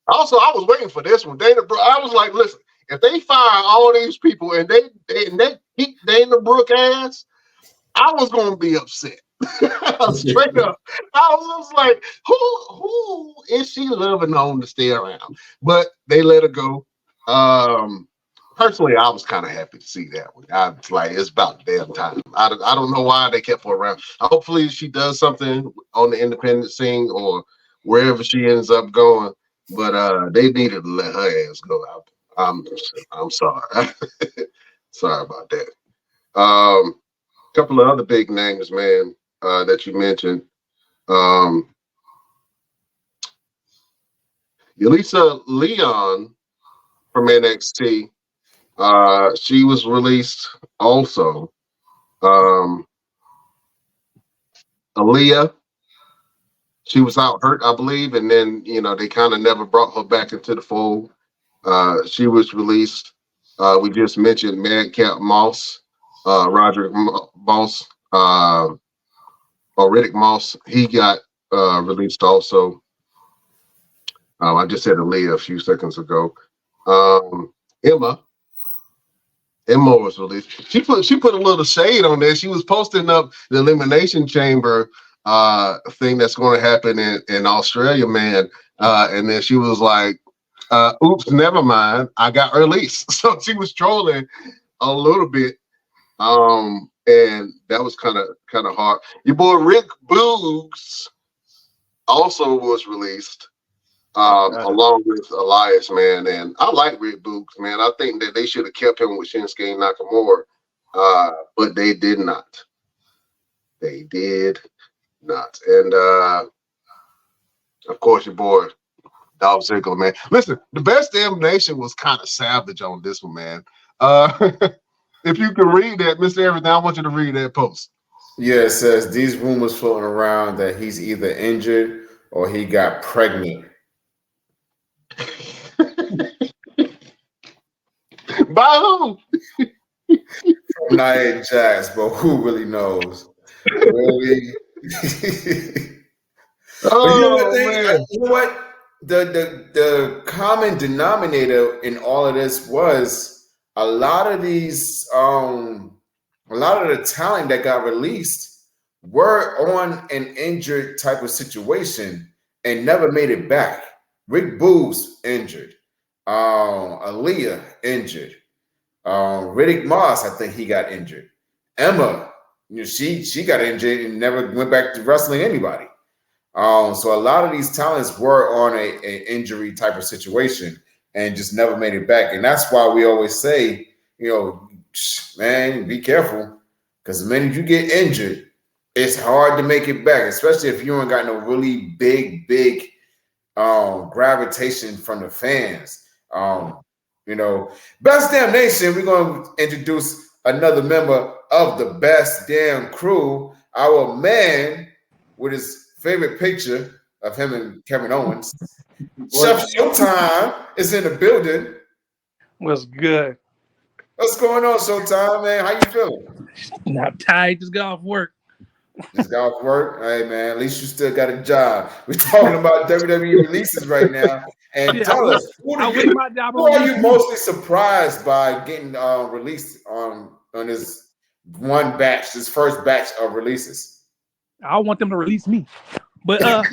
Also, I was waiting for this one. Dana Brooke, I was like, listen, if they fire all these people and they keep Dana Brooke ass, I was gonna be upset. Straight up. I was like, who is she loving on to stay around? But they let her go. Personally, I was kind of happy to see that one. I was like, it's about the damn time. I don't know why they kept her around. Hopefully she does something on the independent scene or wherever she ends up going. But they needed to let her ass go out. I'm sorry. Sorry about that. Couple of other big names, man, that you mentioned. Elisa Leon from NXT. She was released also. Aaliyah, she was out hurt, I believe, and then they kind of never brought her back into the fold. She was released. We just mentioned Madcap Moss, Roderick Moss, or Riddick Moss. He got released also. I just said Aaliyah a few seconds ago. Emma was released. She put a little shade on there. She was posting up the Elimination Chamber thing that's going to happen in Australia, man. And then she was like, oops, never mind. I got released. So she was trolling a little bit. And that was kind of hard. Your boy Rick Boogs also was released. Along with Elias, man, and I like Rick Boogs, man. I think that they should have kept him with Shinsuke Nakamura, but they did not. They did not, and of course, your boy Dolph Ziggler, man. Listen, the Best Damn Nation was kind of savage on this one, man. If you can read that, Mr. Everything, I want you to read that post. Yeah, it says these rumors floating around that he's either injured or he got pregnant. By who? From Nia Jax, but who really knows? Really? Oh, man. You know what? The common denominator in all of this was a lot of the talent that got released were on an injured type of situation and never made it back. Rick Boogs injured. Aaliyah injured. Riddick Moss, I think he got injured. Emma, she got injured and never went back to wrestling anybody. So a lot of these talents were on a injury type of situation and just never made it back. And that's why we always say, man, be careful, because the minute you get injured, it's hard to make it back, especially if you ain't got no really big gravitation from the fans. Best Damn Nation, we're going to introduce another member of the Best Damn Crew, our man with his favorite picture of him and Kevin Owens. Chef Showtime is in the building. What's good? What's going on, Showtime, man? How you feeling? Not tired, just got off work. Just got off work? Hey, man, at least you still got a job. We're talking about WWE releases right now. And tell us, who are you mostly surprised by getting released on this one batch, this first batch of releases? I want them to release me. But like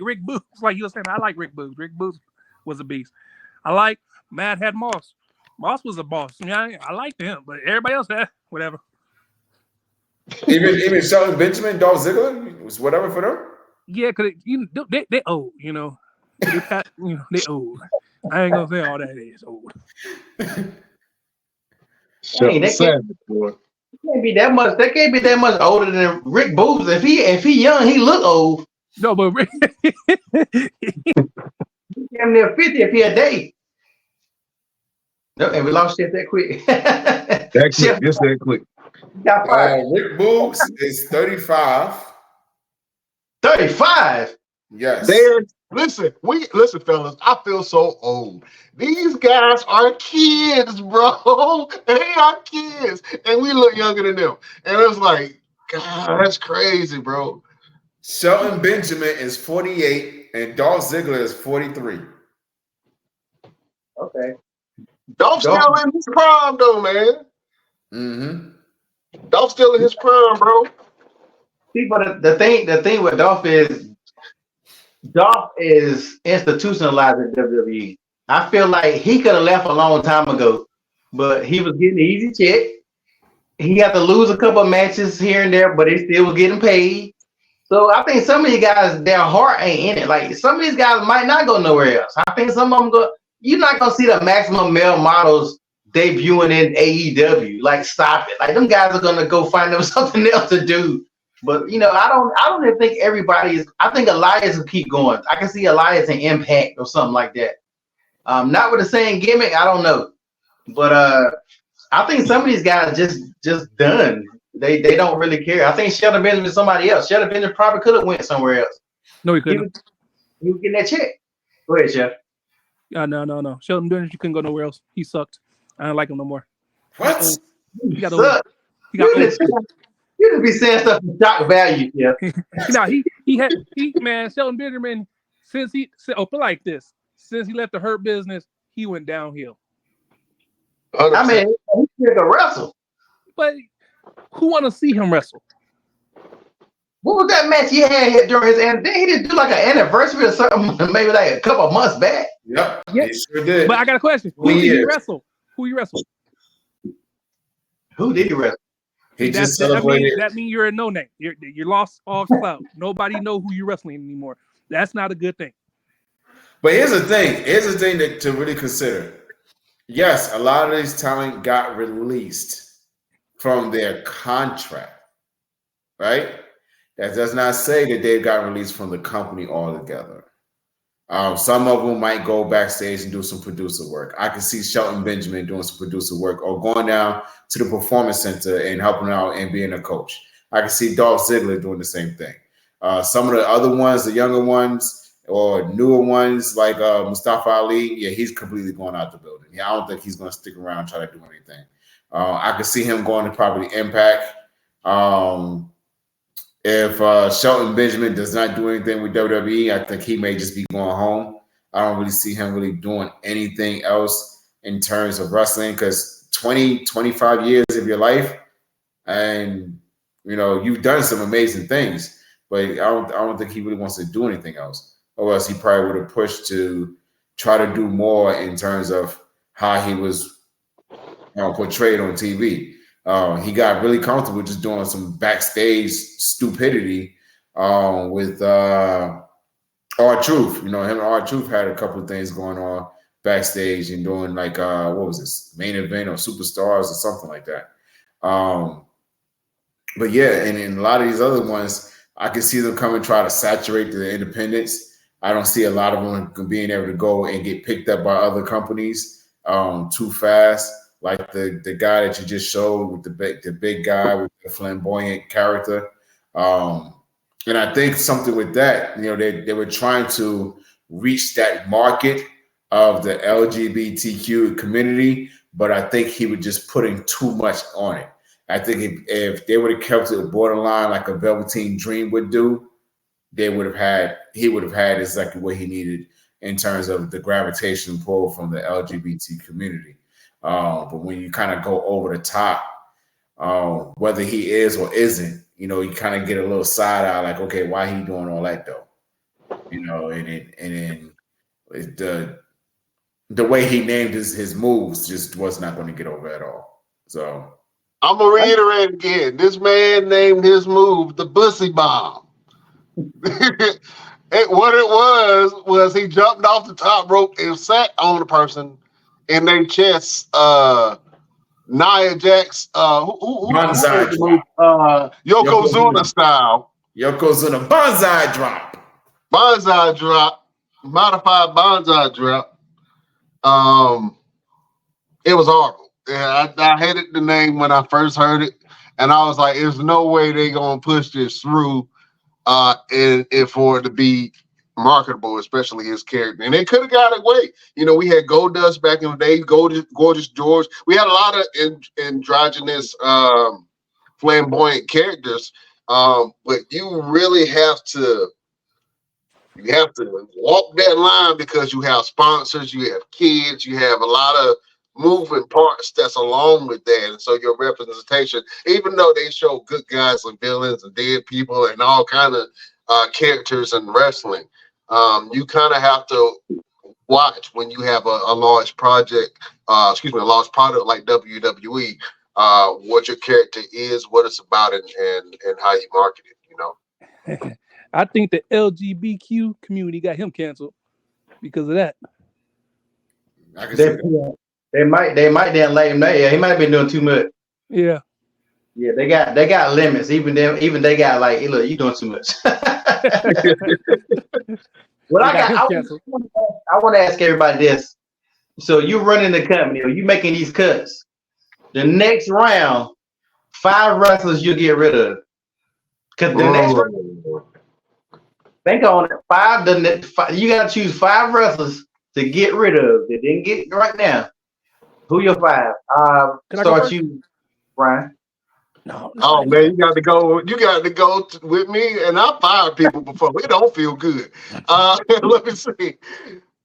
Rick Boogs, like you were saying, I like Rick Boogs. Rick Boogs was a beast. I like Madcap Moss. Moss was a boss. I liked him, but everybody else, whatever. Even Shelton Benjamin, Dolph Ziggler, was whatever for them. Yeah, because they old, they old. I ain't gonna say all that is old. Dang, that can't be that much. That can't be that much older than Rick Boogs. If he young, he look old. No, but Rick, I'm near 50 if he a day. No, and we lost Chef that quick. Just that quick. Rick Boogs is 35. 35. Yes. Listen, fellas. I feel so old. These guys are kids, bro. They are kids, and we look younger than them. And it's like, God, that's crazy, bro. Shelton Benjamin is 48, and Dolph Ziggler is 43. Okay. Dolph's still in his prime, though, man. Mm-hmm. Dolph's still in his prime, bro. See, but the thing with Dolph is institutionalized in WWE. I feel like he could have left a long time ago, but he was getting an easy check. He had to lose a couple of matches here and there, but he still was getting paid. So I think some of these guys, their heart ain't in it. Like some of these guys might not go nowhere else. I think some of them go. You're not gonna see the maximum male models debuting in AEW. Like stop it. Like them guys are gonna go find them something else to do. But I don't even think everybody is. I think Elias will keep going. I can see Elias in Impact or something like that. Not with the same gimmick. I don't know, but I think some of these guys just done. They don't really care. I think Shelton Benjamin is somebody else. Shelton Benjamin probably could have went somewhere else. No, he couldn't. He was getting that check. Go ahead, Chef. No. Shelton Benjamin, you couldn't go nowhere else. He sucked. I don't like him no more. What? He got old. He got old. You just be saying stuff for shock value, yeah. Man, Shelton Benjamin, put like this, since he left the Hurt Business, he went downhill. 100%. I mean, he could wrestle. But who want to see him wrestle? What was that match he had during his end? Didn't he just do like an anniversary or something? Maybe like a couple months back. Yep, Yeah. he sure did. But I got a question. Who did he wrestle? Who you wrestle? Who did he wrestle? He just celebrated. That means you're a no name. You're lost off cloud. Nobody know who you're wrestling anymore. That's not a good thing. But here's the thing. Here's the thing to really consider. Yes, a lot of these talent got released from their contract, right? That does not say that they got released from the company altogether. Some of them might go backstage and do some producer work. I can see Shelton Benjamin doing some producer work or going down to the performance center and helping out and being a coach. I can see Dolph Ziggler doing the same thing. Some of the other ones, the younger ones or newer ones like Mustafa Ali, yeah, he's completely going out the building. Yeah, I don't think he's going to stick around and try to do anything. I could see him going to probably Impact. If Shelton Benjamin does not do anything with WWE, I think he may just be going home. I don't really see him really doing anything else in terms of wrestling because 20, 25 years of your life and, you've done some amazing things, but I don't think he really wants to do anything else. Or else he probably would have pushed to try to do more in terms of how he was portrayed on TV. He got really comfortable just doing some backstage stupidity with R-Truth. Him and R-Truth had a couple of things going on backstage and doing like what was this, main event or superstars or something like that. But yeah, and in a lot of these other ones, I can see them come and try to saturate the independents. I don't see a lot of them being able to go and get picked up by other companies too fast. Like the guy that you just showed with the big guy with the flamboyant character. And I think something with that, they were trying to reach that market of the LGBTQ community, but I think he was just putting too much on it. I think if they would have kept it borderline like a Velveteen Dream would do, he would have had exactly what he needed in terms of the gravitation pull from the LGBT community. But when you kind of go over the top, whether he is or isn't, you kind of get a little side eye, like, okay, why he doing all that though? And then the way he named his moves just was not going to get over at all. So I'm gonna reiterate again. This man named his move the Bussy Bomb. What it was he jumped off the top rope and sat on the person in their chest. Nia Jax, Banzai drop. Yokozuna style. Yokozuna Banzai drop. Banzai drop. Modified Banzai drop. It was horrible. Yeah, I hated the name when I first heard it, and I was like, "There's no way they're gonna push this through, and for it to be marketable, especially his character." And they could have got away. We had Goldust back in the day, Gorgeous George. We had a lot of androgynous, flamboyant characters, but you really have to walk that line because you have sponsors, you have kids, you have a lot of moving parts that's along with that. And so your representation, even though they show good guys and villains and dead people and all kind of characters in wrestling, you kind of have to watch when you have a large project, a large product like WWE, what your character is, what it's about, and how you market it. I think the LGBTQ community got him canceled because of that. I can see that. They might then let him know. Yeah, he might have been doing too much. Yeah. Yeah, they got limits. Even they got like, hey, look, you doing too much. Well, I want to ask everybody this. So you running the company, or you making these cuts? The next round, 5 wrestlers you get rid of. Because the next round, think on it. 5. You got to choose 5 wrestlers to get rid of. They didn't get right now. Who your 5? Start you, Brian. No. Oh man, you got to go with me, and I fired people before. It don't feel good. Let me see.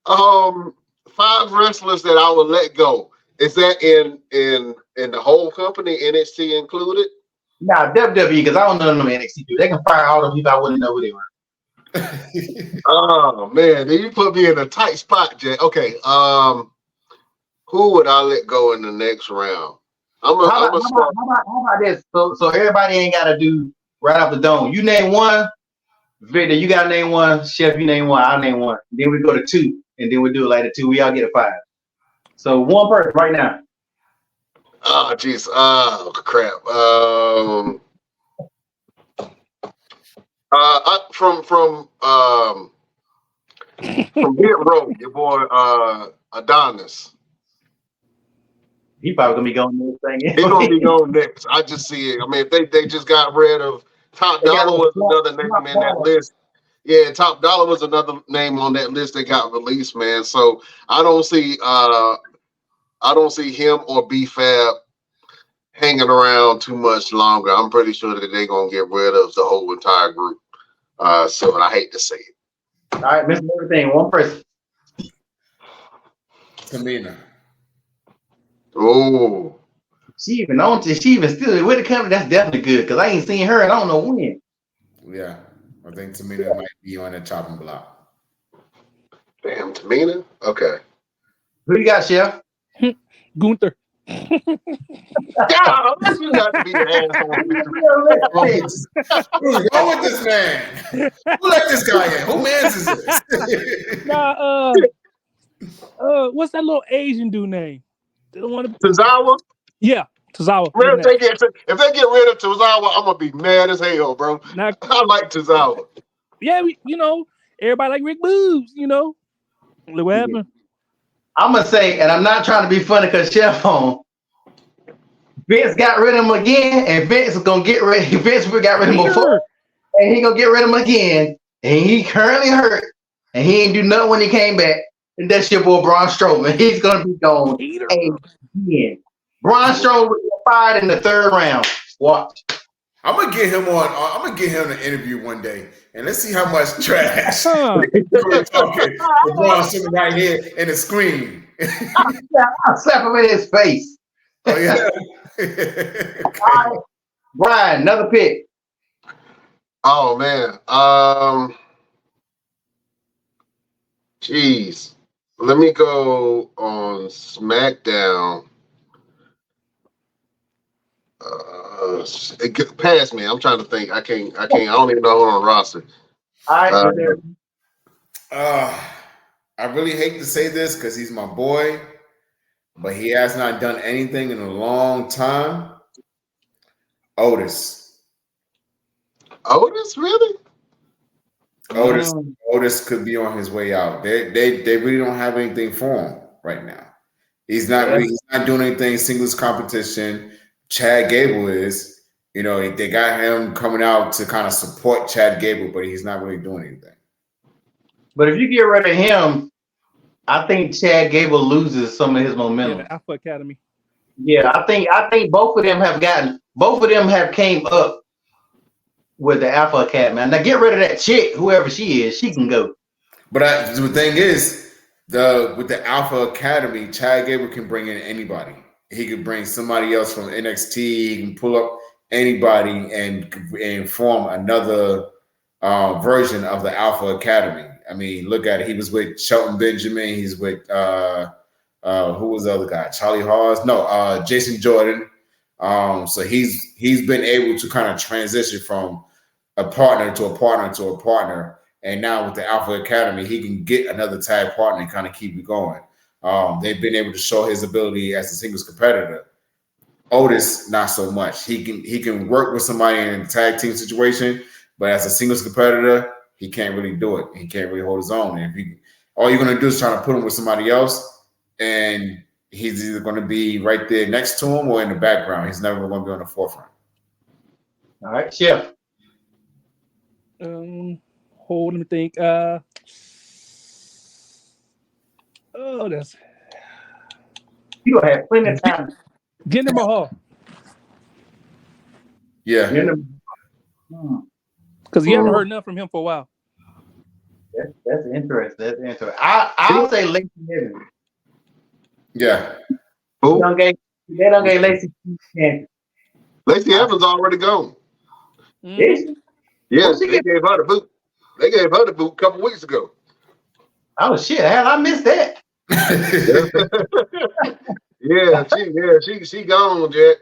5 wrestlers that I would let go. Is that in the whole company, NXT included? Nah, WWE, because I don't know them NXT dude. They can fire all the people I wouldn't know who they were. Oh man, then you put me in a tight spot, Jay. Okay, who would I let go in the next round? How about this? So everybody ain't got to do right off the dome. You name one, Victor. You got to name one. Chef, you name one. I'll name one. Then we go to 2, and then we do it like the 2. We all get a 5. So one person right now. Oh jeez. Oh crap. From Hit Row, your boy Adonis. He probably gonna be going next thing. He's gonna be going next. I just see it. I mean, if they just got rid of Top Dollar was another name in that list. Yeah, Top Dollar was another name on that list that got released, man. So I don't see him or B-Fab hanging around too much longer. I'm pretty sure that they're gonna get rid of the whole entire group. So I hate to say it. All right, Mr. Everything, one person. Tamina. Oh. She even still with the company. That's definitely good because I ain't seen her and I don't know when. Yeah, I think Tamina might be on the chopping block. Damn, Tamina? Okay. Who you got, Chef? Gunther. Yeah, you got to be an asshole. What's wrong with this man? Who let this guy in? Who mans is this? Nah, what's that little Asian dude name? Tozawa? Yeah, Tozawa. Man, if they get rid of Tozawa, I'm gonna be mad as hell, bro. Now, I like Tozawa. Yeah, everybody like Rick Boobs, Look what happened. I'm gonna say, and I'm not trying to be funny because Chef on. Vince got rid of him again, and Vince got rid of him before, and he gonna get rid of him again, and he currently hurt, and he ain't do nothing when he came back. And that's your boy Braun Strowman. He's gonna be gone again. Braun Strowman will get fired in the 3rd round. Watch. I'm gonna get him an interview one day, and let's see how much trash we're talking. LeBron sitting right here in the screen. I'll slap him in his face. Oh yeah. Okay. All right. Brian, another pick. Oh man. Jeez. Let me go on SmackDown. Pass me. I'm trying to think. I can't. I don't even know who on the roster. All right. I really hate to say this because he's my boy, but he has not done anything in a long time. Otis, really? Otis could be on his way out. They really don't have anything for him right now. He's not doing anything singles competition. Chad Gable is, they got him coming out to kind of support Chad Gable, but he's not really doing anything. But if you get rid of him, I think Chad Gable loses some of his momentum. Yeah, the Alpha Academy. Yeah, I think both of them have came up with the Alpha Academy. Now get rid of that chick, whoever she is, she can go. But the thing is, with the Alpha Academy, Chad Gable can bring in anybody. He could bring somebody else from NXT. He can pull up anybody and form another version of the Alpha Academy. I mean, look at it. He was with Shelton Benjamin. He's with who was the other guy? Charlie Hawes? No, Jason Jordan. So he's been able to kind of transition from a partner to a partner to a partner. And now with the Alpha Academy, he can get another tag partner and kind of keep it going. They've been able to show his ability as a singles competitor. Otis, not so much. He can work with somebody in a tag team situation, but as a singles competitor, he can't really do it. He can't really hold his own. And if all you're going to do is try to put him with somebody else, and he's either going to be right there next to him or in the background. He's never going to be on the forefront. All right, Chef. Hold, let me think. That's You gonna have plenty of time. Jinder Mahal. Yeah. Because you haven't heard nothing from him for a while. That's interesting. That's interesting. I'll say Lacey Evans. Yeah. Who? They don't get Lacey. Lacey Evans already gone. Mm-hmm. Yes, they gave her the boot. They gave her the boot a couple weeks ago. Oh shit! Hell, I missed that. she gone, Jack.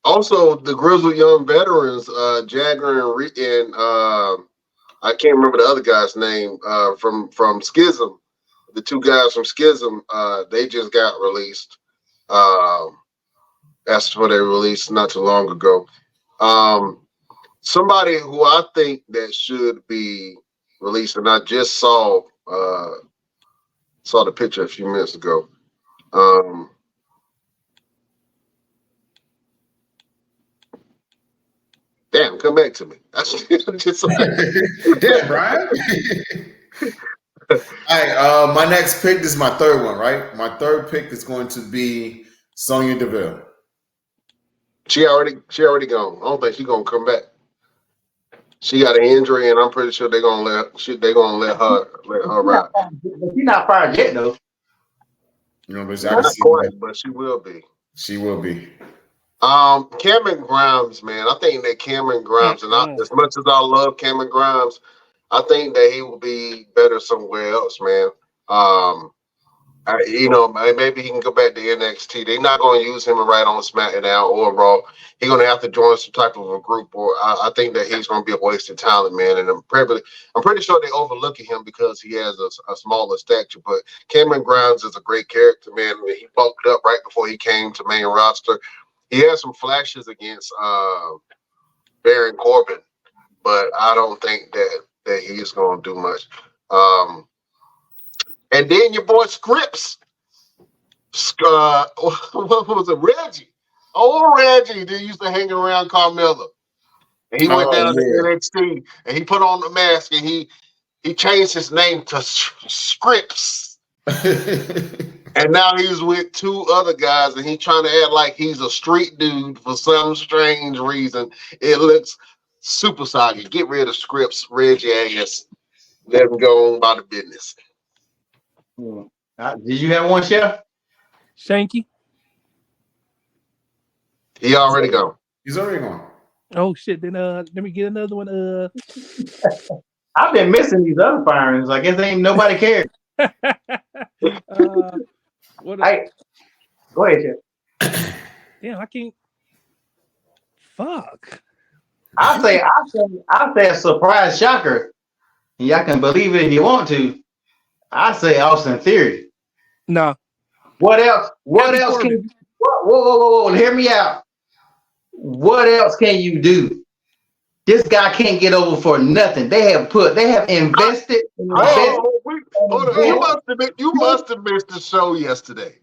Also the Grizzled Young Veterans, Jagger and I can't remember the other guy's name from Schism. The two guys from Schism, they just got released. That's what they released not too long ago. Somebody who I think that should be released, and I just saw the picture a few minutes ago. Damn, come back to me. Just Yeah, Brian. All right, my next pick, this is my third one, right? My third pick is going to be Sonya Deville. She already gone. I don't think she's gonna come back. She got an injury, and I'm pretty sure they're gonna let her ride. But she's not fired yet, though. You know, but Not quite, but she will be. She will be. Cameron Grimes, man. I think that Cameron Grimes, and as much as I love Cameron Grimes, I think that he will be better somewhere else, man. Maybe he can go back to NXT. They're not going to use him right on SmackDown or Raw. He's going to have to join some type of a group, or I think that he's going to be a wasted talent, man. And I'm pretty sure they overlooking him because he has a smaller stature. But Cameron Grimes is a great character, man. I mean, he bulked up right before he came to main roster. He had some flashes against Baron Corbin, but I don't think that he's going to do much. And then your boy Scripps, what was it, Reggie? Oh, Reggie, they used to hang around Carmella. And he went down to NXT, and he put on the mask, and he changed his name to Scripps. And now he's with two other guys, and he's trying to act like he's a street dude for some strange reason. It looks super soggy. Get rid of Scripps, Reggie ass. Let him go on about the business. Did you have one, Chef? Shanky. He already gone. He's already gone. Oh shit! Then let me get another one. I've been missing these other firings. I guess ain't nobody cared. Go ahead, Chef. Damn, I can't. Fuck. I say a surprise shocker. Y'all can believe it if you want to. I say Austin Theory. No. What else? What else can you? Whoa! Hear me out. What else can you do? This guy can't get over for nothing. They have invested. You must have missed the show yesterday,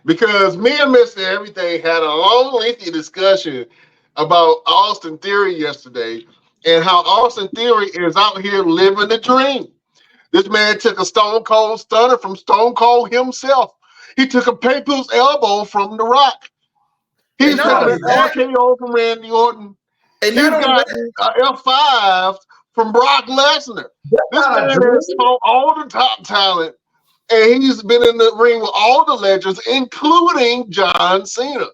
because me and Mr. Everything had a long, lengthy discussion about Austin Theory yesterday, and how Austin Theory is out here living the dream. This man took a Stone Cold stunner from Stone Cold himself. He took a Papu's elbow from The Rock. He's got an RKO from Randy Orton. And he's got F5 from Brock Lesnar. This man has fought all the top talent, and he's been in the ring with all the legends, including John Cena.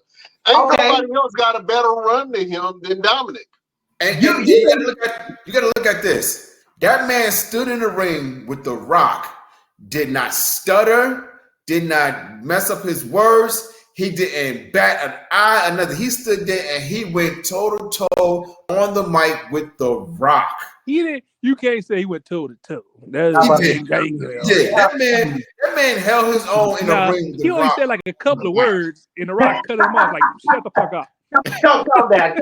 Ain't nobody else got a better run to him than Dominic. And you gotta look at this. That man stood in the ring with The Rock, did not stutter, did not mess up his words. He didn't bat an eye or nothing. He stood there and he went toe to toe on the mic with The Rock. He didn't. You can't say he went toe to toe. He did. Yeah, that man held his own in the ring. With He only Rock. said like a couple of words, and The Rock cut him off like, "Shut the fuck up." Calm down.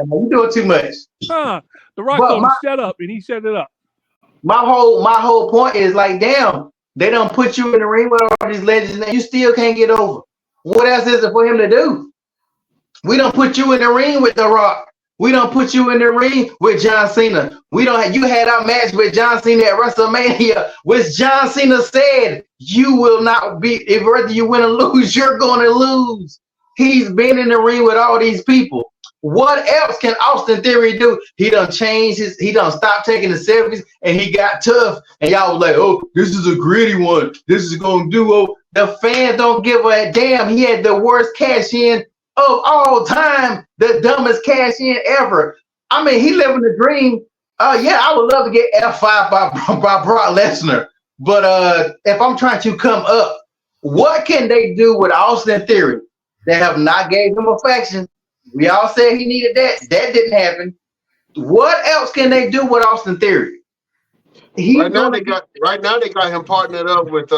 You doing too much. The Rock told him shut up, and he shut it up. My whole point is like, damn, they don't put you in the ring with all these legends, and you still can't get over. What else is it for him to do? We don't put you in the ring with The Rock. We don't put you in the ring with John Cena. You had our match with John Cena at WrestleMania, which John Cena said you will not be, if whether you win or lose, you're going to lose. He's been in the ring with all these people. What else can Austin Theory do? He done changed he done stopped taking the selfies, and he got tough. And y'all was like, oh, this is a gritty one. This is going to do. The fans don't give a damn. He had the worst cash in of all time, the dumbest cash in ever. I mean, he living the dream. Yeah, I would love to get F5 by Brock Lesnar. But if I'm trying to come up, what can they do with Austin Theory? They have not gave him a faction. We all said he needed that. That didn't happen. What else can they do with Austin Theory? Right now they got him partnered up with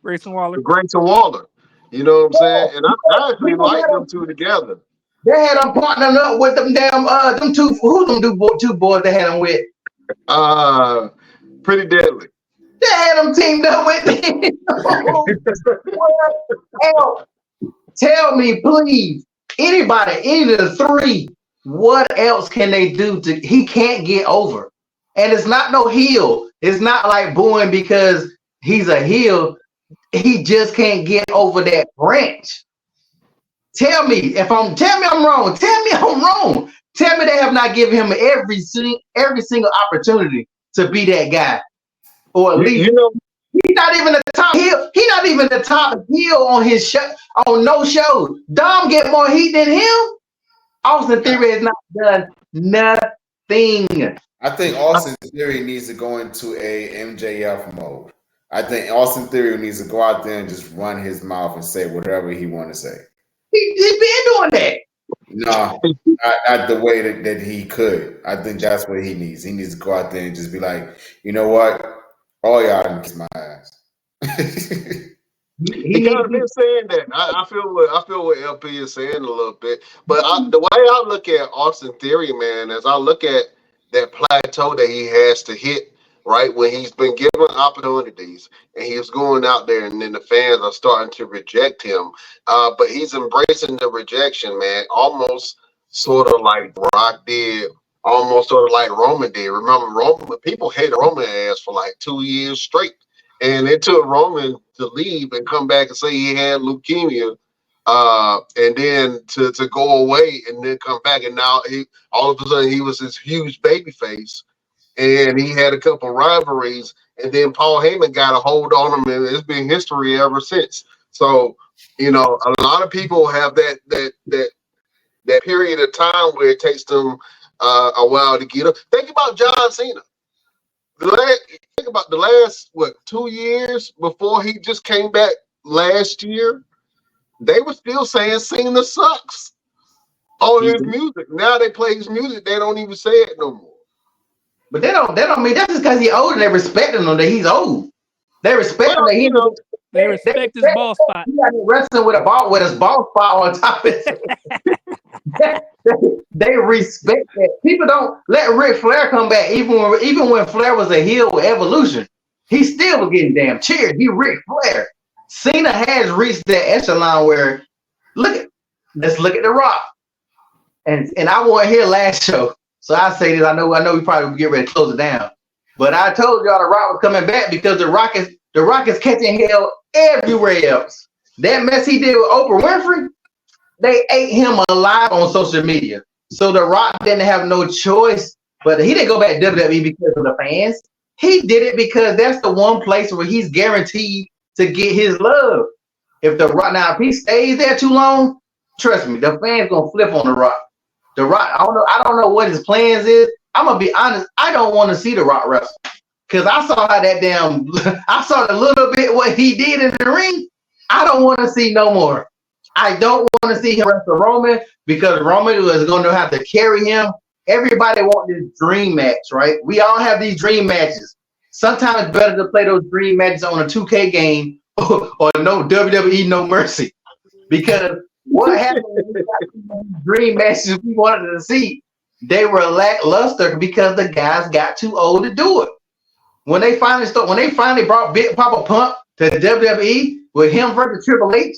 Grayson Waller. You know what I'm saying? And I actually like them two together. They had them partnered up with them damn them two. Who them two boys they had them with? Pretty Deadly. They had them teamed up with me. Tell me, please, anybody, any of the three, what else can they do he can't get over? And it's not no heel. It's not like booing because he's a heel. He just can't get over that branch. Tell me I'm wrong. Tell me I'm wrong. Tell me they have not given him every single opportunity to be that guy. Or at least he's not even the top heel. He's not even the top heel on his show, on no show. Dom get more heat than him. Austin Theory has not done nothing. I think Austin Theory needs to go into a MJF mode. I think Austin Theory needs to go out there and just run his mouth and say whatever he want to say. He's been doing that. No, not the way that he could. I think that's what he needs. He needs to go out there and just be like, you know what? All y'all can kiss my ass. He kind of been saying that. I feel what LP is saying a little bit. But the way I look at Austin Theory, man, as I look at that plateau that he has to hit, right, when he's been given opportunities and he's going out there and then the fans are starting to reject him. But he's embracing the rejection, man, almost sort of like Brock did, almost sort of like Roman did. Remember, Roman, people hated Roman ass for like 2 years straight. And it took Roman to leave and come back and say he had leukemia, and then to go away and then come back. And now all of a sudden he was this huge baby face. And he had a couple rivalries, and then Paul Heyman got a hold on him, and it's been history ever since. So, a lot of people have that period of time where it takes them a while to get up. Think about John Cena. Think about the last 2 years before he just came back last year. They were still saying Cena sucks on his music. Now they play his music, they don't even say it no more. But they don't mean that's just because he's old and they respect him that he's old. They respect him that they respect his ball spot. He got wrestling with his ball spot on top of it. They respect that. People don't let Ric Flair come back, even when Flair was a heel with Evolution. He still was getting damn cheered. He Ric Flair. Cena has reached that echelon where let's look at The Rock. And I wasn't here last show. So I say this, I know we probably get ready to close it down. But I told y'all The Rock was coming back because The Rock is catching hell everywhere else. That mess he did with Oprah Winfrey, they ate him alive on social media. So The Rock didn't have no choice, but he didn't go back to WWE because of the fans. He did it because that's the one place where he's guaranteed to get his love. If if he stays there too long, trust me, the fans gonna flip on The Rock. The Rock, I don't know what his plans is. I'm gonna be honest, I don't want to see The Rock wrestle. Cause I saw I saw a little bit what he did in the ring. I don't want to see no more. I don't want to see him wrestle Roman because Roman is going to have to carry him. Everybody wants this dream match, right? We all have these dream matches. Sometimes it's better to play those dream matches on a 2K game or no WWE No Mercy. Because what happened when we got these dream matches we wanted to see, they were lackluster because the guys got too old to do it. When they finally brought Big Papa Pump to WWE with him versus Triple H,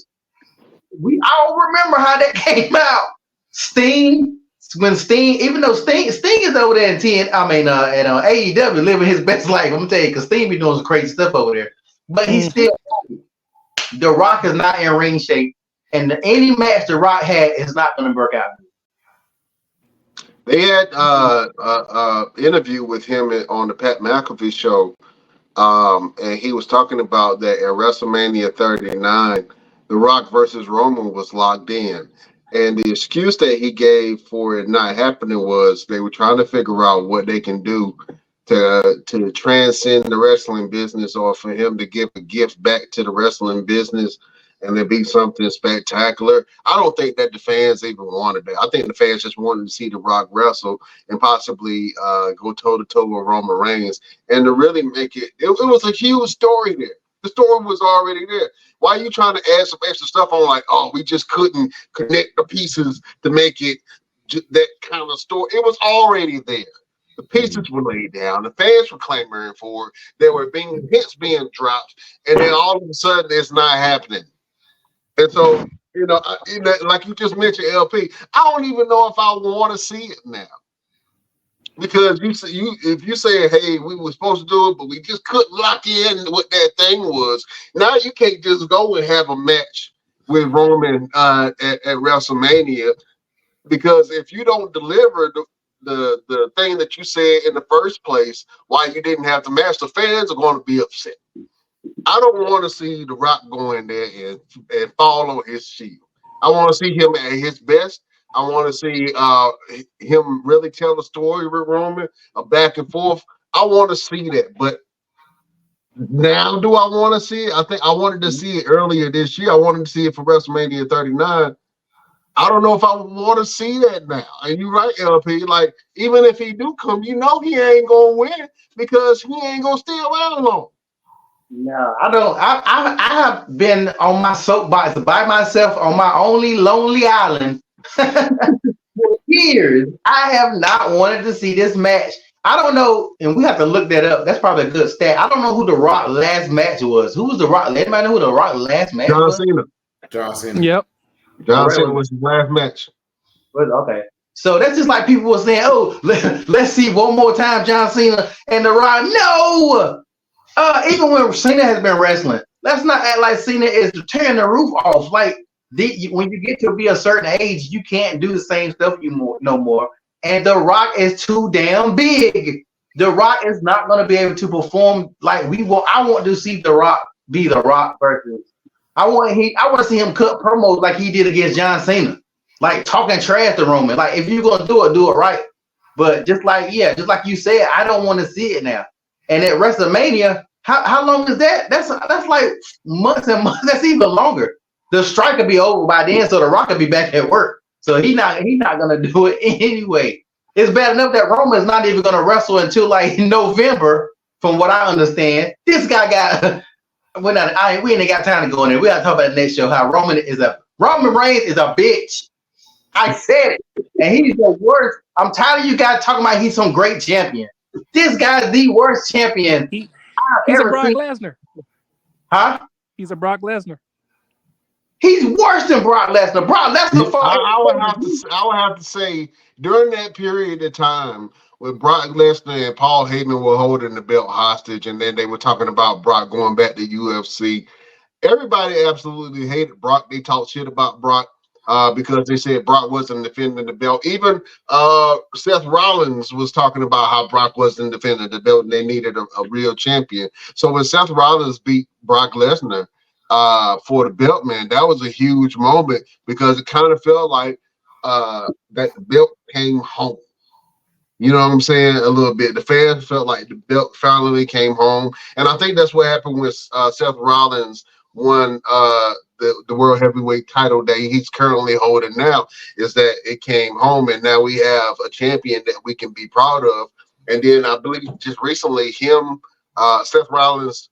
we all remember how that came out. Sting, even though Sting is over there at AEW living his best life. I'm gonna tell you, because Sting be doing some crazy stuff over there. But he's still, The Rock is not in ring shape, and any match The Rock had is not gonna work out. They had interview with him on the Pat McAfee show, and he was talking about that at WrestleMania 39, The Rock versus Roman was locked in. And the excuse that he gave for it not happening was they were trying to figure out what they can do to transcend the wrestling business, or for him to give a gift back to the wrestling business and there be something spectacular. I don't think that the fans even wanted that. I think the fans just wanted to see The Rock wrestle and possibly go toe-to-toe with Roman Reigns. And to really make it was a huge story there. The story was already there. Why are you trying to add some extra stuff on, like, oh, we just couldn't connect the pieces to make it that kind of story? It was already there. The pieces were laid down. The fans were clamoring for it. There were hits being dropped, and then all of a sudden, it's not happening. And so, like you just mentioned, LP, I don't even know if I want to see it now. Because if you say, hey, we were supposed to do it, but we just couldn't lock in what that thing was. Now you can't just go and have a match with Roman at WrestleMania, because if you don't deliver the thing that you said in the first place, why you didn't have the match, the fans are going to be upset. I don't want to see The Rock go in there and follow his shield. I want to see him at his best. I want to see him really tell the story with Roman, a back and forth. I want to see that. But now, do I want to see it? I think I wanted to see it earlier this year. I wanted to see it for WrestleMania 39. I don't know if I want to see that now. And you're right, LP. Like, even if he do come, he ain't going to win because he ain't going to stay around long. No, I don't. I have been on my soapbox by myself on my only lonely island for years. I have not wanted to see this match. I don't know, and we have to look that up. That's probably a good stat. I don't know who The Rock last match was. Who was The Rock? Anybody know who The Rock last match was? John Cena. Yep. John Cena was his last match. Okay. So that's just like people were saying, oh, let's see one more time John Cena and The Rock. No! Even when Cena has been wrestling, let's not act like Cena is tearing the roof off. Like, when you get to be a certain age, you can't do the same stuff no more. And The Rock is too damn big. The Rock is not going to be able to perform like we want. I want to see The Rock be The Rock versus. I want to see him cut promos like he did against John Cena, like talking trash to Roman. Like, if you're gonna do it right. But just like you said, I don't want to see it now. And at WrestleMania, how long is that? That's like months and months. That's even longer. The strike will be over by then, so The Rock will be back at work. So he's not gonna do it anyway. It's bad enough that Roman's not even gonna wrestle until like November, from what I understand. This guy got we ain't got time to go in there. We gotta talk about the next show. How Roman Reigns is a bitch. I said it, and he's the worst. I'm tired of you guys talking about he's some great champion. This guy's the worst champion. He's a Brock Lesnar. Huh? He's a Brock Lesnar. He's worse than Brock Lesnar. Brock Lesnar. I would have to say, during that period of time when Brock Lesnar and Paul Heyman were holding the belt hostage, and then they were talking about Brock going back to UFC, everybody absolutely hated Brock. They talked shit about Brock because they said Brock wasn't defending the belt. Even Seth Rollins was talking about how Brock wasn't defending the belt and they needed a real champion. So when Seth Rollins beat Brock Lesnar for the belt, man, that was a huge moment because it kind of felt like that the belt came home. You know what I'm saying? A little bit. The fans felt like the belt finally came home. And I think that's what happened with Seth Rollins won the world heavyweight title that he's currently holding now is that it came home, and now we have a champion that we can be proud of. And then I believe just recently him, Seth Rollins,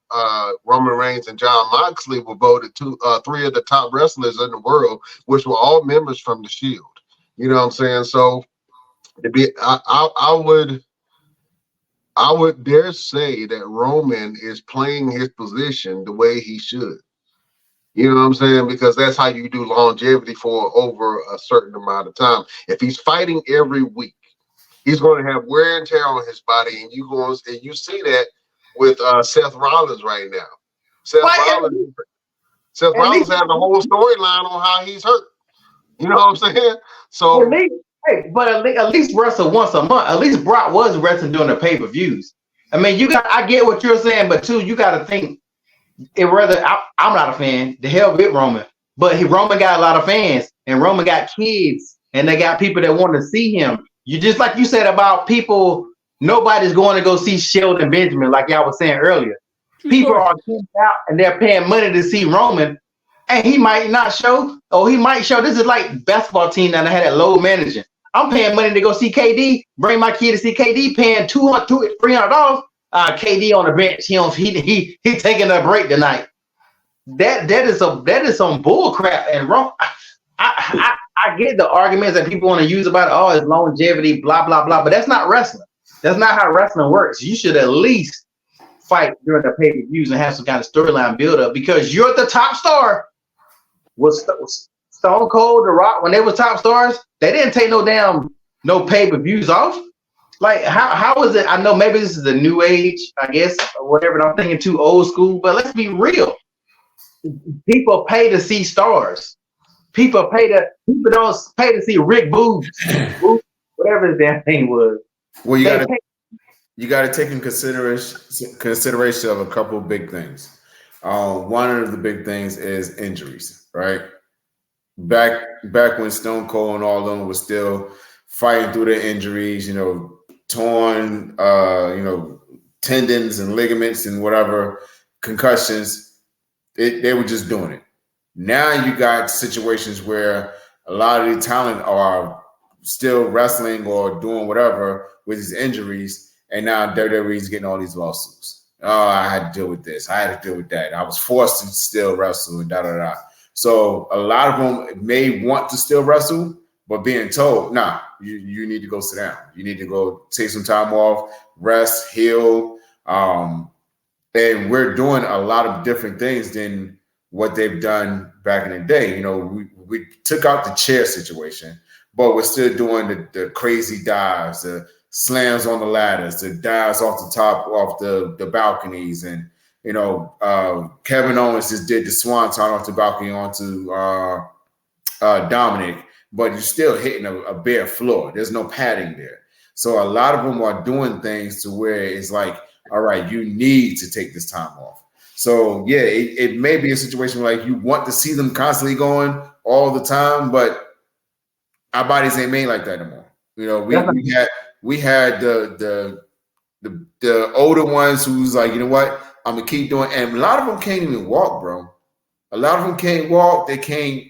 Roman Reigns, and John Moxley were voted three of the top wrestlers in the world, which were all members from the Shield. You know what I'm saying? So I would dare say that Roman is playing his position the way he should. You know what I'm saying? Because that's how you do longevity for over a certain amount of time. If he's fighting every week, he's going to have wear and tear on his body, and you see that with Seth Rollins right now. Seth Rollins has the whole storyline on how he's hurt. You know what I'm saying? So, at least wrestle once a month. At least Brock was wrestling during the pay-per-views. I mean, I get what you're saying, but too, you got to think. I'm not a fan. The hell with Roman, but Roman got a lot of fans, and Roman got kids, and they got people that want to see him. You just like you said about people. Nobody's going to go see Shelton Benjamin, like y'all was saying earlier. People are coming out and they're paying money to see Roman, and he might not show, or he might show. This is like basketball team that I had at low managing. I'm paying money to go see KD. Bring my kid to see KD, paying $300. KD on the bench. He taking a break tonight. That is some bull crap. And wrong. I get the arguments that people want to use about it's longevity, blah blah blah. But that's not wrestling. That's not how wrestling works. You should at least fight during the pay-per-views and have some kind of storyline build up because you're the top star. Was Stone Cold, The Rock, when they were top stars, they didn't take no pay-per-views off. Like, how is it? I know maybe this is a new age, I guess, or whatever. And I'm thinking too old school, but let's be real. People pay to see stars. People don't pay to see Rick Boogs, whatever his damn thing was. Well, you got to take in consideration of a couple of big things. One of the big things is injuries, right? Back when Stone Cold and all of them was still fighting through their injuries, torn, tendons and ligaments and whatever, concussions, they were just doing it. Now you got situations where a lot of the talent are still wrestling or doing whatever with his injuries, and now WWE's getting all these lawsuits. Oh, I had to deal with this. I had to deal with that. I was forced to still wrestle and da-da-da. So a lot of them may want to still wrestle, but being told, nah, you need to go sit down. You need to go take some time off, rest, heal. And we're doing a lot of different things than what they've done back in the day. We took out the chair situation, but we're still doing the crazy dives, the slams on the ladders, the dives off the top, off the balconies. And, Kevin Owens just did the swanton off the balcony onto Dominic, but you're still hitting a bare floor. There's no padding there. So a lot of them are doing things to where it's like, all right, you need to take this time off. So, yeah, it may be a situation where, like, you want to see them constantly going all the time, but our bodies ain't made like that anymore. We had the older ones who's like, you know what, I'm gonna keep doing, and a lot of them can't even walk, bro. A lot of them can't walk. They can't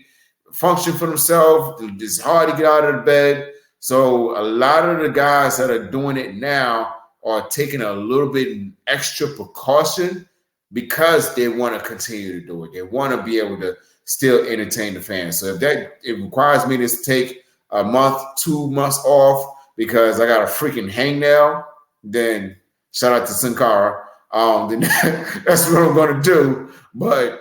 function for themselves. It's hard to get out of the bed. So a lot of the guys that are doing it now are taking a little bit extra precaution because they want to continue to do it. They want to be able to still entertain the fans. So if it requires me to take a month, 2 months off because I got a freaking hangnail, then shout out to Sin Cara. Then that's what I'm going to do. But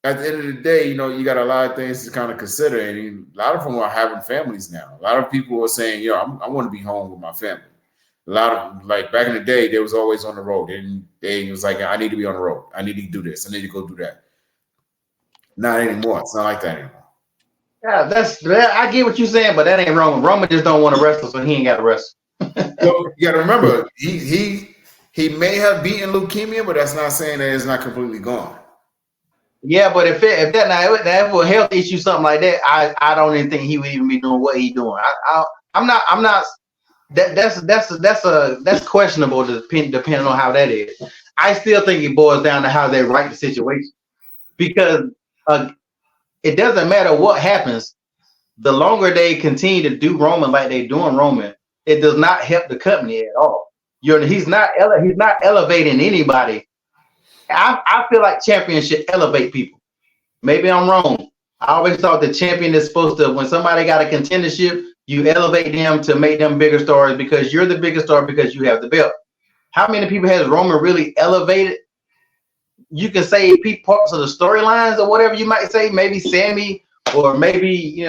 at the end of the day, you got a lot of things to kind of consider. And a lot of them are having families now. A lot of people are saying, I want to be home with my family. A lot of, like, back in the day, they was always on the road. And they was like, I need to be on the road. I need to do this. I need to go do that. Not anymore. It's not like that anymore. Yeah, I get what you're saying, but that ain't wrong. Roman just don't want to wrestle, so he ain't got to wrestle. Well, you got to remember, he may have beaten leukemia, but that's not saying that it's not completely gone. Yeah, but if that was a health issue, something like that, I don't even think he would even be doing what he's doing. I'm not. That's questionable depending on how that is. I still think it boils down to how they write the situation, because it doesn't matter what happens. The longer they continue to do Roman like they're doing Roman, it does not help the company at all. He's not elevating anybody. I feel like champions should elevate people. Maybe I'm wrong. I always thought the champion is supposed to, when somebody got a contendership, you elevate them to make them bigger stars because you're the biggest star because you have the belt. How many people has Roman really elevated? You can say parts of the storylines or whatever you might say, maybe Sammy or maybe,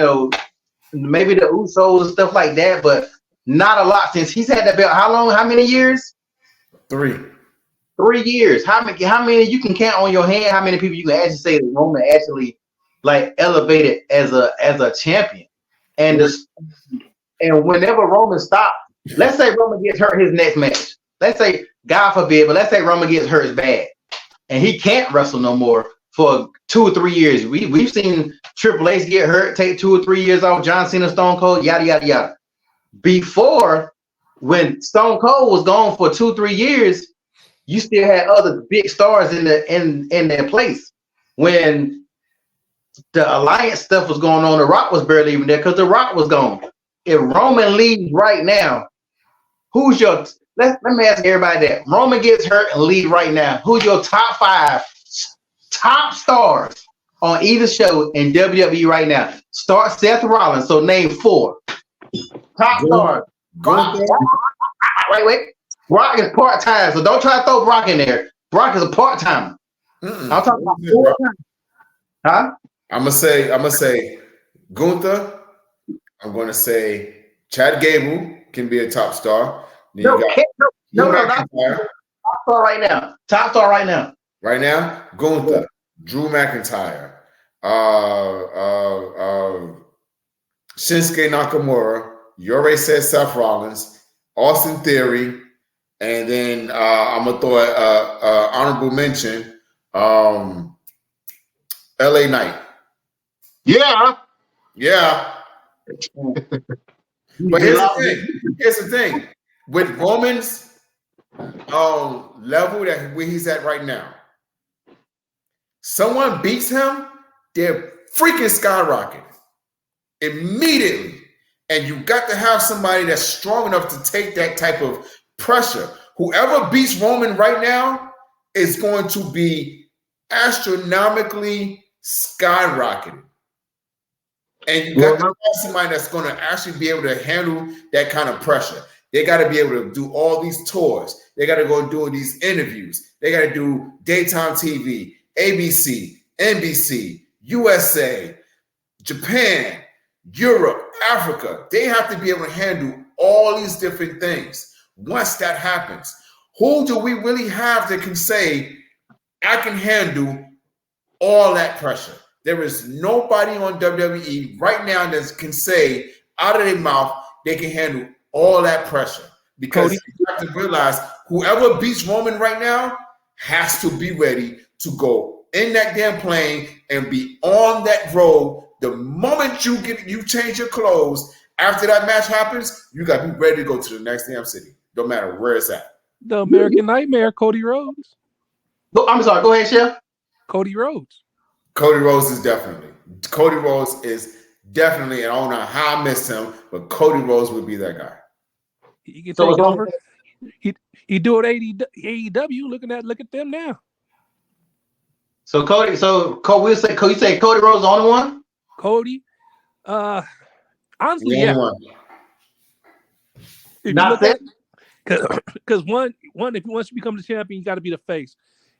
maybe the Usos and stuff like that, but not a lot since he's had that belt. How long? How many years? 3. 3 years. How many you can count on your hand? How many people you can actually say that Roman actually like elevated as a champion? And whenever Roman stops, let's say Roman gets hurt his next match. Let's say, God forbid, but let's say Roman gets hurt bad and he can't wrestle no more for 2 or 3 years. We've seen Triple H get hurt, take 2 or 3 years off, John Cena, Stone Cold, yada, yada, yada. Before, when Stone Cold was gone for 2 or 3 years, you still had other big stars in their place. When the Alliance stuff was going on, The Rock was barely even there because The Rock was gone. If Roman leaves right now, who's your let me ask everybody that. Roman gets hurt and leave right now. Who's your top 5 top stars on either show in WWE right now? Start Seth Rollins. So name 4 top stars. Wait. Brock is part-time, so don't try to throw Brock in there. Brock is a part-timer. I'm talking about full-time. Huh? I'm gonna say Gunther. I'm gonna say Chad Gable can be a top star. No, top star right now. Top star right now. Right now, Gunther, Drew McIntyre, Shinsuke Nakamura. You already said Seth Rollins, Austin Theory, and then I'm gonna throw an honorable mention, LA Knight. Yeah. But here's the thing. With Roman's level where he's at right now, someone beats him, they're freaking skyrocketing immediately. And you got to have somebody that's strong enough to take that type of pressure. Whoever beats Roman right now is going to be astronomically skyrocketing. And you got to have somebody that's going to actually be able to handle that kind of pressure. They got to be able to do all these tours. They got to go do these interviews. They got to do daytime TV, ABC, NBC, USA, Japan, Europe, Africa. They have to be able to handle all these different things. Once that happens, who do we really have that can say, I can handle all that pressure? There is nobody on WWE right now that can say out of their mouth they can handle all that pressure, because you have to realize whoever beats Roman right now has to be ready to go in that damn plane and be on that road. The moment you change your clothes after that match happens, you got to be ready to go to the next damn city, no matter where it's at. The American Nightmare, Cody Rhodes. I'm sorry. Go ahead, Chef. Cody Rhodes. Cody Rhodes is definitely, and I don't know how I missed him, but Cody Rhodes would be that guy. He can take over. He do it AEW. Look at them now. So Cody, we'll say you say Cody Rhodes the only one? Cody, honestly, yeah. Not that, because once you become the champion, you got to be the face.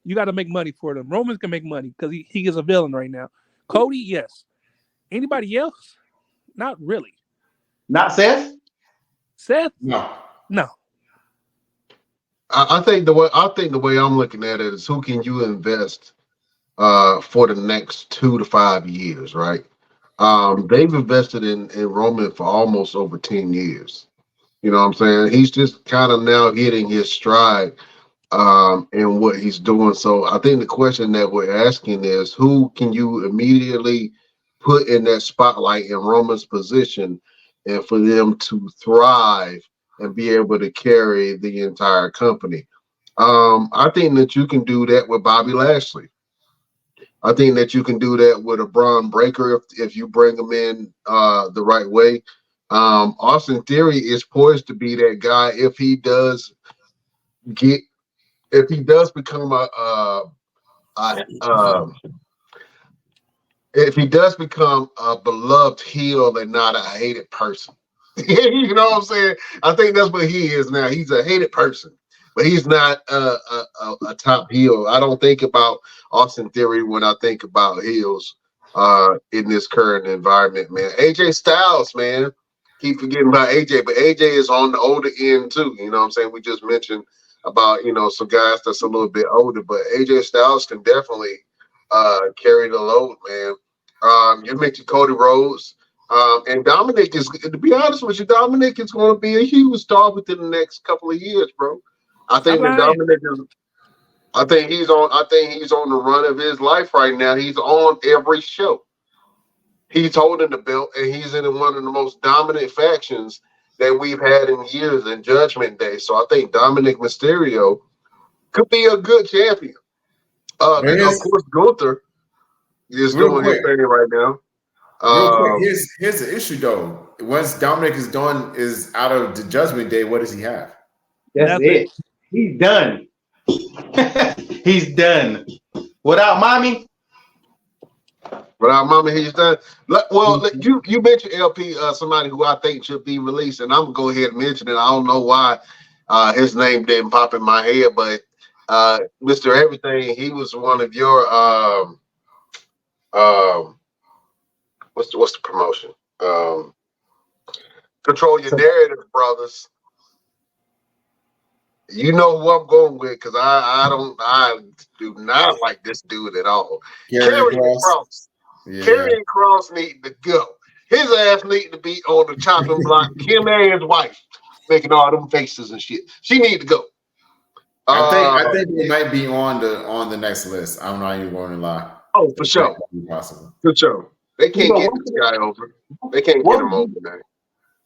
You got to make money for them. Roman can make money because he is a villain right now. Cody, yes. Anybody else? Not really. Not Seth? Seth? No. I think the way I'm looking at it is, who can you invest for the next 2 to 5 years, right? They've invested in Roman for almost over 10 years. You know what I'm saying? He's just kind of now hitting his stride in what he's doing. So I think the question that we're asking is, who can you immediately put in that spotlight in Roman's position and for them to thrive and be able to carry the entire company? I think that you can do that with Bobby Lashley. I think that you can do that with a Braun Breaker if you bring him in the right way. Austin Theory is poised to be that guy if he does become if he does become a beloved heel and not a hated person. You know what I'm saying? I think that's what he is now. He's a hated person, but he's not a top heel. I don't think about Austin Theory when I think about heels in this current environment, man. AJ Styles, man. Keep forgetting about AJ, but AJ is on the older end too. You know what I'm saying? We just mentioned about, some guys that's a little bit older, but AJ Styles can definitely carry the load, man. You mentioned Cody Rhodes. And Dominic is, to be honest with you, Dominic is going to be a huge star within the next couple of years, bro. I think that Dominic is. I think he's on the run of his life right now. He's on every show. He's holding the belt, and he's in one of the most dominant factions that we've had in years in Judgment Day. So I think Dominic Mysterio could be a good champion. Of course, Gunther is doing his thing right now. Real quick, here's the issue though. Once Dominic is out of the Judgment Day, what does he have? That's it. He's done. He's done. Without mommy, he's done. Well, you mentioned LP, somebody who I think should be released, and I'm gonna go ahead and mention it. I don't know why his name didn't pop in my head, but Mr. Everything, he was one of your what's the promotion? Control Your Narrative, brothers. You know who I'm going with, because I do not like this dude at all. Karrion Kross. Yeah. Karrion Kross need to go. His ass need to be on the chopping block. Kim Ann's wife, making all them faces and shit. She need to go. I think he might be on the next list. I'm not even going to lie. Oh, for sure. Possible. For sure. They can't get this guy over. They can't get him over now.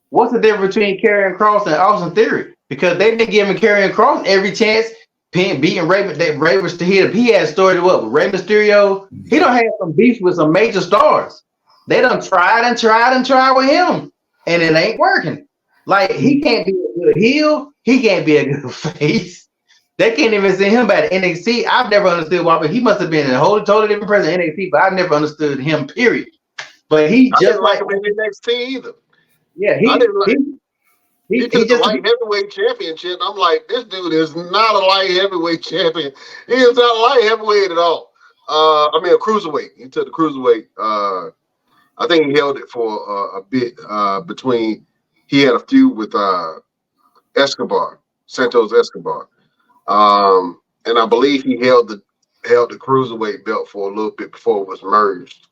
What's the difference between Karrion Kross and Austin Theory? Because they didn't give him Karrion Kross every chance, beating Rey Mysterio. He had stories with Rey Mysterio. He don't have some beef with some major stars. They done tried with him, and it ain't working. Like, he can't be a good heel. He can't be a good face. They can't even send him back to NXT. I've never understood why, but he must have been a totally different person in NXT, but I've never understood him, period. But he just like him in NXT either. Yeah, he took the light heavyweight championship. I'm like, this dude is not a light heavyweight champion. He is not a light heavyweight at all. A cruiserweight. He took the cruiserweight. I think he held it for a bit between. He had a feud with Santos Escobar, and I believe he held the cruiserweight belt for a little bit before it was merged.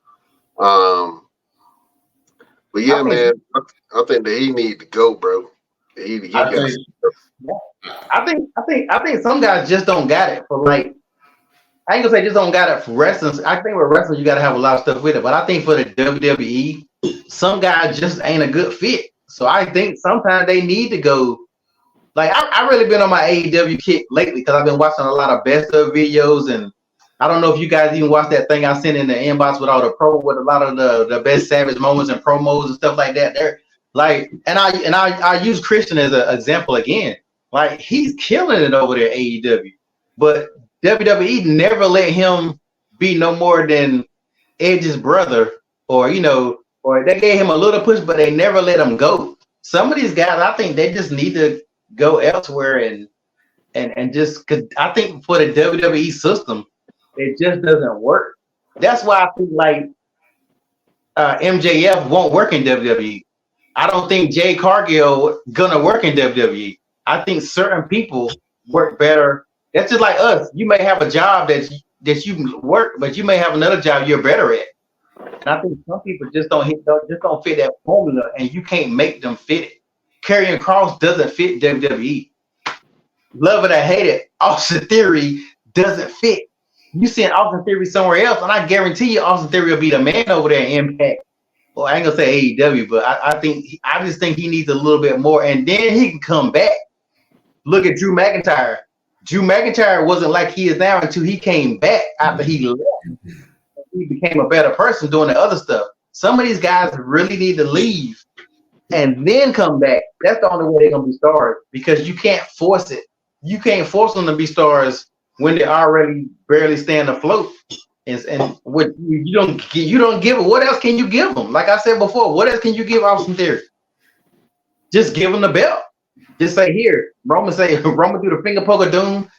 But yeah, man, I think that he need to go, bro. I think some guys just don't got it for, like, I ain't gonna say just don't got it for wrestling. I think with wrestling you gotta have a lot of stuff with it. But I think for the WWE, some guys just ain't a good fit. So I think sometimes they need to go. Like, I really been on my AEW kick lately because I've been watching a lot of best of videos, and I don't know if you guys even watched that thing I sent in the inbox with all with a lot of the best Savage moments and promos and stuff like that. There, like, and I use Christian as an example again. Like, he's killing it over there at AEW, but WWE never let him be no more than Edge's brother, or they gave him a little push, but they never let him go. Some of these guys, I think they just need to go elsewhere and just, because I think for the WWE system, it just doesn't work. That's why I feel like MJF won't work in WWE. I don't think Jay Cargill gonna work in WWE. I think certain people work better. That's just like us. You may have a job that you work, but you may have another job you're better at. And I think some people just don't fit that formula, and you can't make them fit it. Karrion Kross doesn't fit WWE. Love it or hate it, Austin Theory doesn't fit. You send Austin Theory somewhere else, and I guarantee you Austin Theory will be the man over there in Impact. Well, I ain't gonna say AEW, but I just think he needs a little bit more, and then he can come back. Look at Drew McIntyre. Drew McIntyre wasn't like he is now until he came back after he left. he became a better person doing the other stuff. Some of these guys really need to leave and then come back. That's the only way they're gonna be stars because you can't force it. You can't force them to be stars when they already barely staying afloat. And what you don't give it. What else can you give them? Like I said before, what else can you give Austin Theory? Just give him the belt. Just say here, Roman do the finger poke of doom.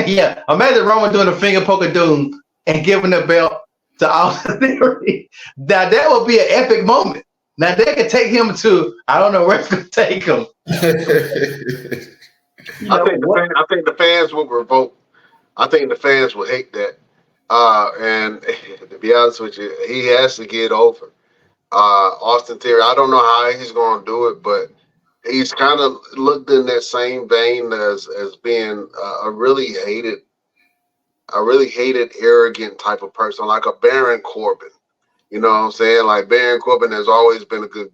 Yeah, imagine Roman doing the finger poke of doom and giving the belt to Austin Theory. Now that would be an epic moment. Now they could take him to, I don't know where it's gonna take him. I think the fans will revolt. I think the fans will hate that. And to be honest with you, he has to get over Austin Theory. I don't know how he's going to do it, but he's kind of looked in that same vein as being a really hated, arrogant type of person, like a Baron Corbin. You know what I'm saying? Like Baron Corbin has always been a good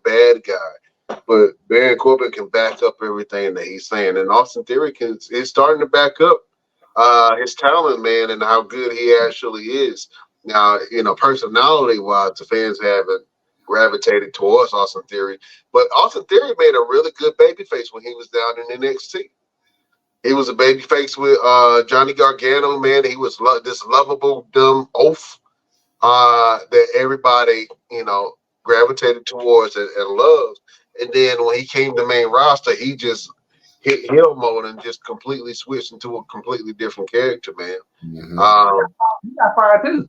bad guy, but Baron Corbin can back up everything that he's saying, and Austin Theory is starting to back up his talent, man, and how good he actually is. Now, personality-wise, the fans haven't gravitated towards Austin Theory, but Austin Theory made a really good babyface when he was down in NXT. He was a babyface with Johnny Gargano, man. He was this lovable, dumb oaf that everybody, gravitated towards and loved. And then when he came to main roster, he just hit heel mode and just completely switched into a completely different character, man. Mm-hmm. He got fired too.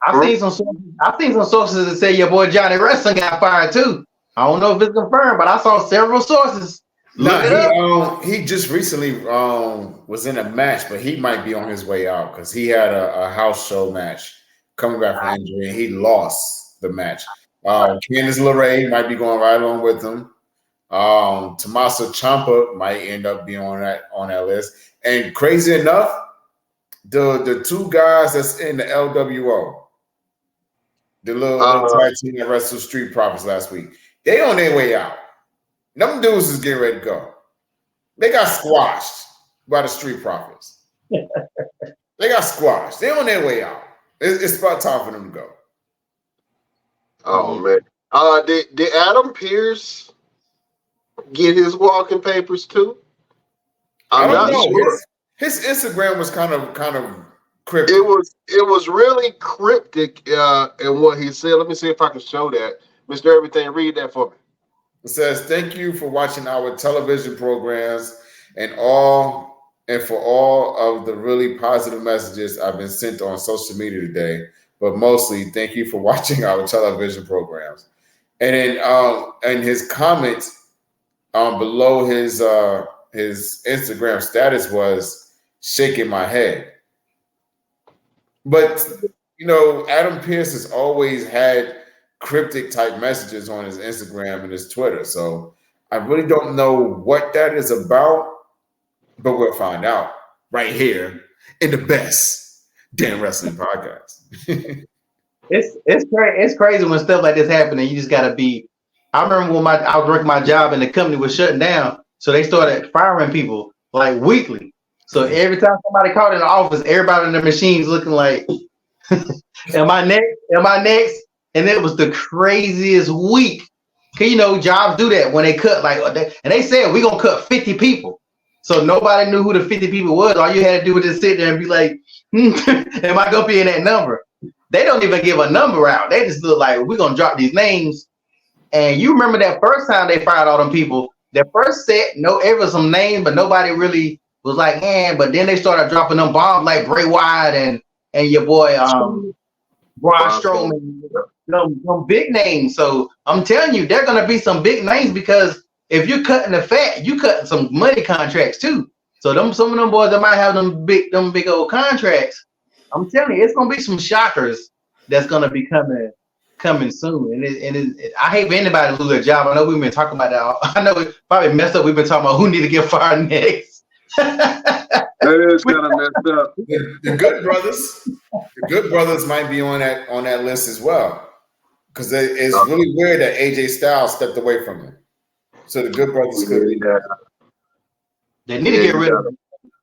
I've seen some sources that say your boy DamnWrestling got fired too. I don't know if it's confirmed, but I saw several sources. No, he just recently was in a match, but he might be on his way out because he had a house show match coming back from injury and he lost the match. Candice LeRae might be going right along with him. Tommaso Ciampa might end up being on that list. And crazy enough, the two guys that's in the LWO, the little tag team that wrestled Street Profits last week, they on their way out. Them dudes is getting ready to go. They got squashed by the Street Profits. They got squashed. They on their way out. It's about time for them to go. Oh man! Did Adam Pearce get his walking papers too? I'm not sure. His Instagram was kind of cryptic. It was really cryptic in what he said. Let me see if I can show that. Mr. Everything, read that for me. It says, "Thank you for watching our television programs and for all of the really positive messages I've been sent on social media today. But mostly, thank you for watching our television programs." And then and his comments below his Instagram status was shaking my head. But Adam Pearce has always had cryptic type messages on his Instagram and his Twitter. So I really don't know what that is about, but we'll find out right here in the best Damn Wrestling podcast. It's crazy when stuff like this happens and you just gotta be. I remember when I was working my job and the company was shutting down, so they started firing people like weekly. So every time somebody called in the office, everybody in the machines looking like, "Am I next? Am I next?" And it was the craziest week. Cause jobs do that when they cut and they said we're gonna cut 50 people. So nobody knew who the 50 people was. All you had to do was just sit there and be like, "Am I gonna be in that number?" They don't even give a number out. They just look like we're gonna drop these names. And you remember that first time they fired all them people, that first set, it was some names, but nobody really was like, but then they started dropping them bombs like Bray Wyatt and your boy Braun Strowman, them big names. So I'm telling you, they're gonna be some big names because if you're cutting the fat, you cutting some money contracts too. So some of them boys that might have them big old contracts. I'm telling you, it's gonna be some shockers that's gonna be coming soon. And I hate for anybody to lose their job. I know we've been talking about that. I know it probably messed up. We've been talking about who need to get fired next. That is kind of messed up. The Good Brothers might be on that list as well. Because it's really weird that AJ Styles stepped away from him. So the Good Brothers could be there. They need to get rid of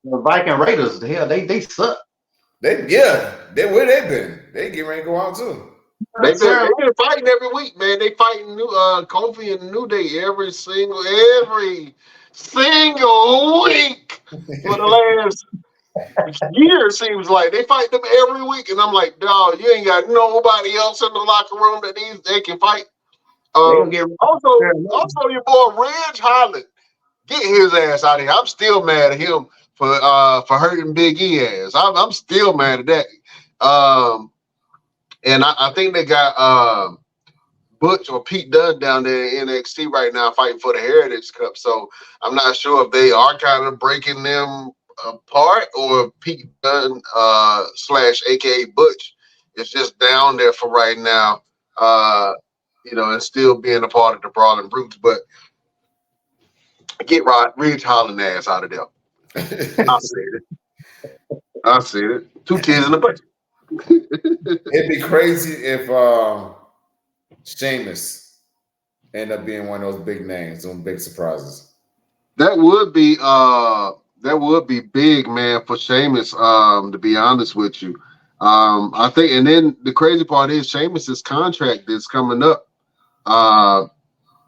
the Viking Raiders. Hell, they suck. Where they been? They get ready to go out too. They've been fighting every week, man. They fighting new Kofi and New Day every single week for the last year. Seems like they fight them every week, and I'm like, dog, you ain't got nobody else in the locker room that they can fight. Also, your boy Ridge Holland, get his ass out of here. I'm still mad at him for hurting Big E ass. I'm still mad at that. And I think they got Butch or Pete Dunne down there in NXT right now fighting for the Heritage Cup. So I'm not sure if they are kind of breaking them apart or Pete Dunne / AKA Butch is just down there for right now, and still being a part of the Brawling Brutes. But get Ridge Holland ass out of there. I said it. 2 tears in the butt. It'd be crazy if Sheamus end up being one of those big names, some big surprises. That would be big, man, for Sheamus, to be honest with you. I think, and then the crazy part is Sheamus's contract is coming up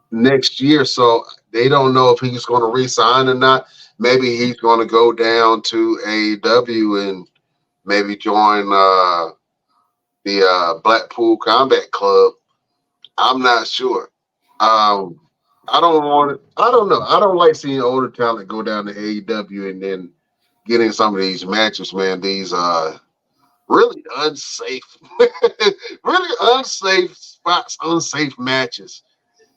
next year, so they don't know if he's going to re-sign or not. Maybe he's going to go down to AEW and maybe join the Blackpool Combat Club. I'm not sure. I don't want it. I don't know. I don't like seeing older talent go down to AEW and then get in some of these matches, man. These really unsafe, really unsafe spots, unsafe matches.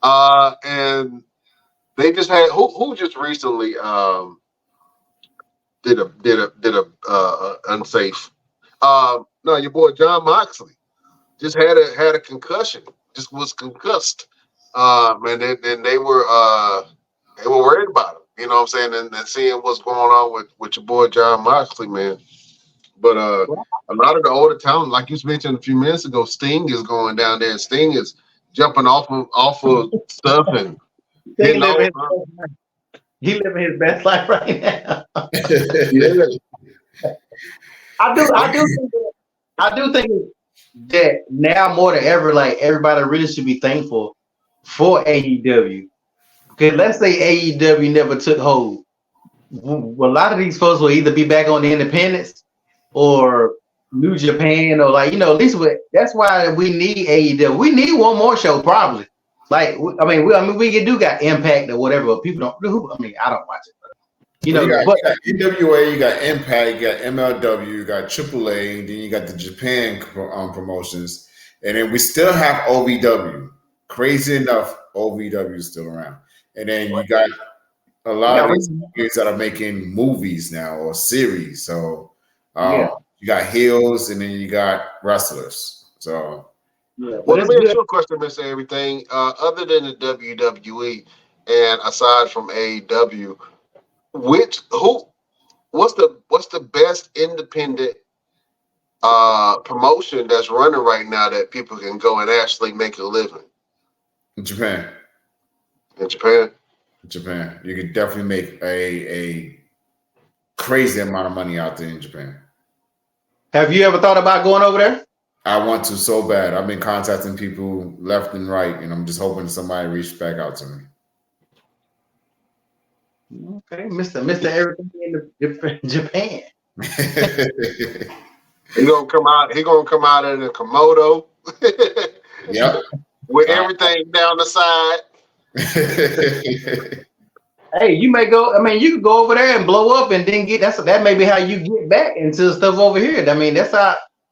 And they just had who just recently did a unsafe. No, your boy John Moxley just had a concussion. Just was concussed. And they were worried about him. You know what I'm saying? And seeing what's going on with your boy John Moxley, man. But a lot of the older talent, like you mentioned a few minutes ago, Sting is going down there, and Sting is jumping off of stuff and he living his best life right now. Yeah. I do think that now more than ever, like everybody really should be thankful for AEW. Because let's say AEW never took hold. A lot of these folks will either be back on the independents or New Japan, or at least that's why we need AEW. We need one more show probably. We got Impact or whatever, but people don't. I don't watch it. You got NWA, you got Impact, you got MLW, you got AAA, and then you got the Japan promotions, and then we still have OVW. Crazy enough, OVW is still around, and then you got a lot of these movies that are making movies now or series. So you got heels, and then you got wrestlers. So. Yeah. Well, let me ask you a question, Mr. Everything. Other than the WWE and aside from AEW, what's the best independent promotion that's running right now that people can go and actually make a living? Japan. In Japan? Japan. You could definitely make a crazy amount of money out there in Japan. Have you ever thought about going over there? I want to so bad. I've been contacting people left and right, and I'm just hoping somebody reaches back out to me. Okay, Mr. Everything in Japan. He gonna come out in a Komodo. Yep. With everything down the side. Hey, you may go. You could go over there and blow up, and then that may be how you get back into stuff over here.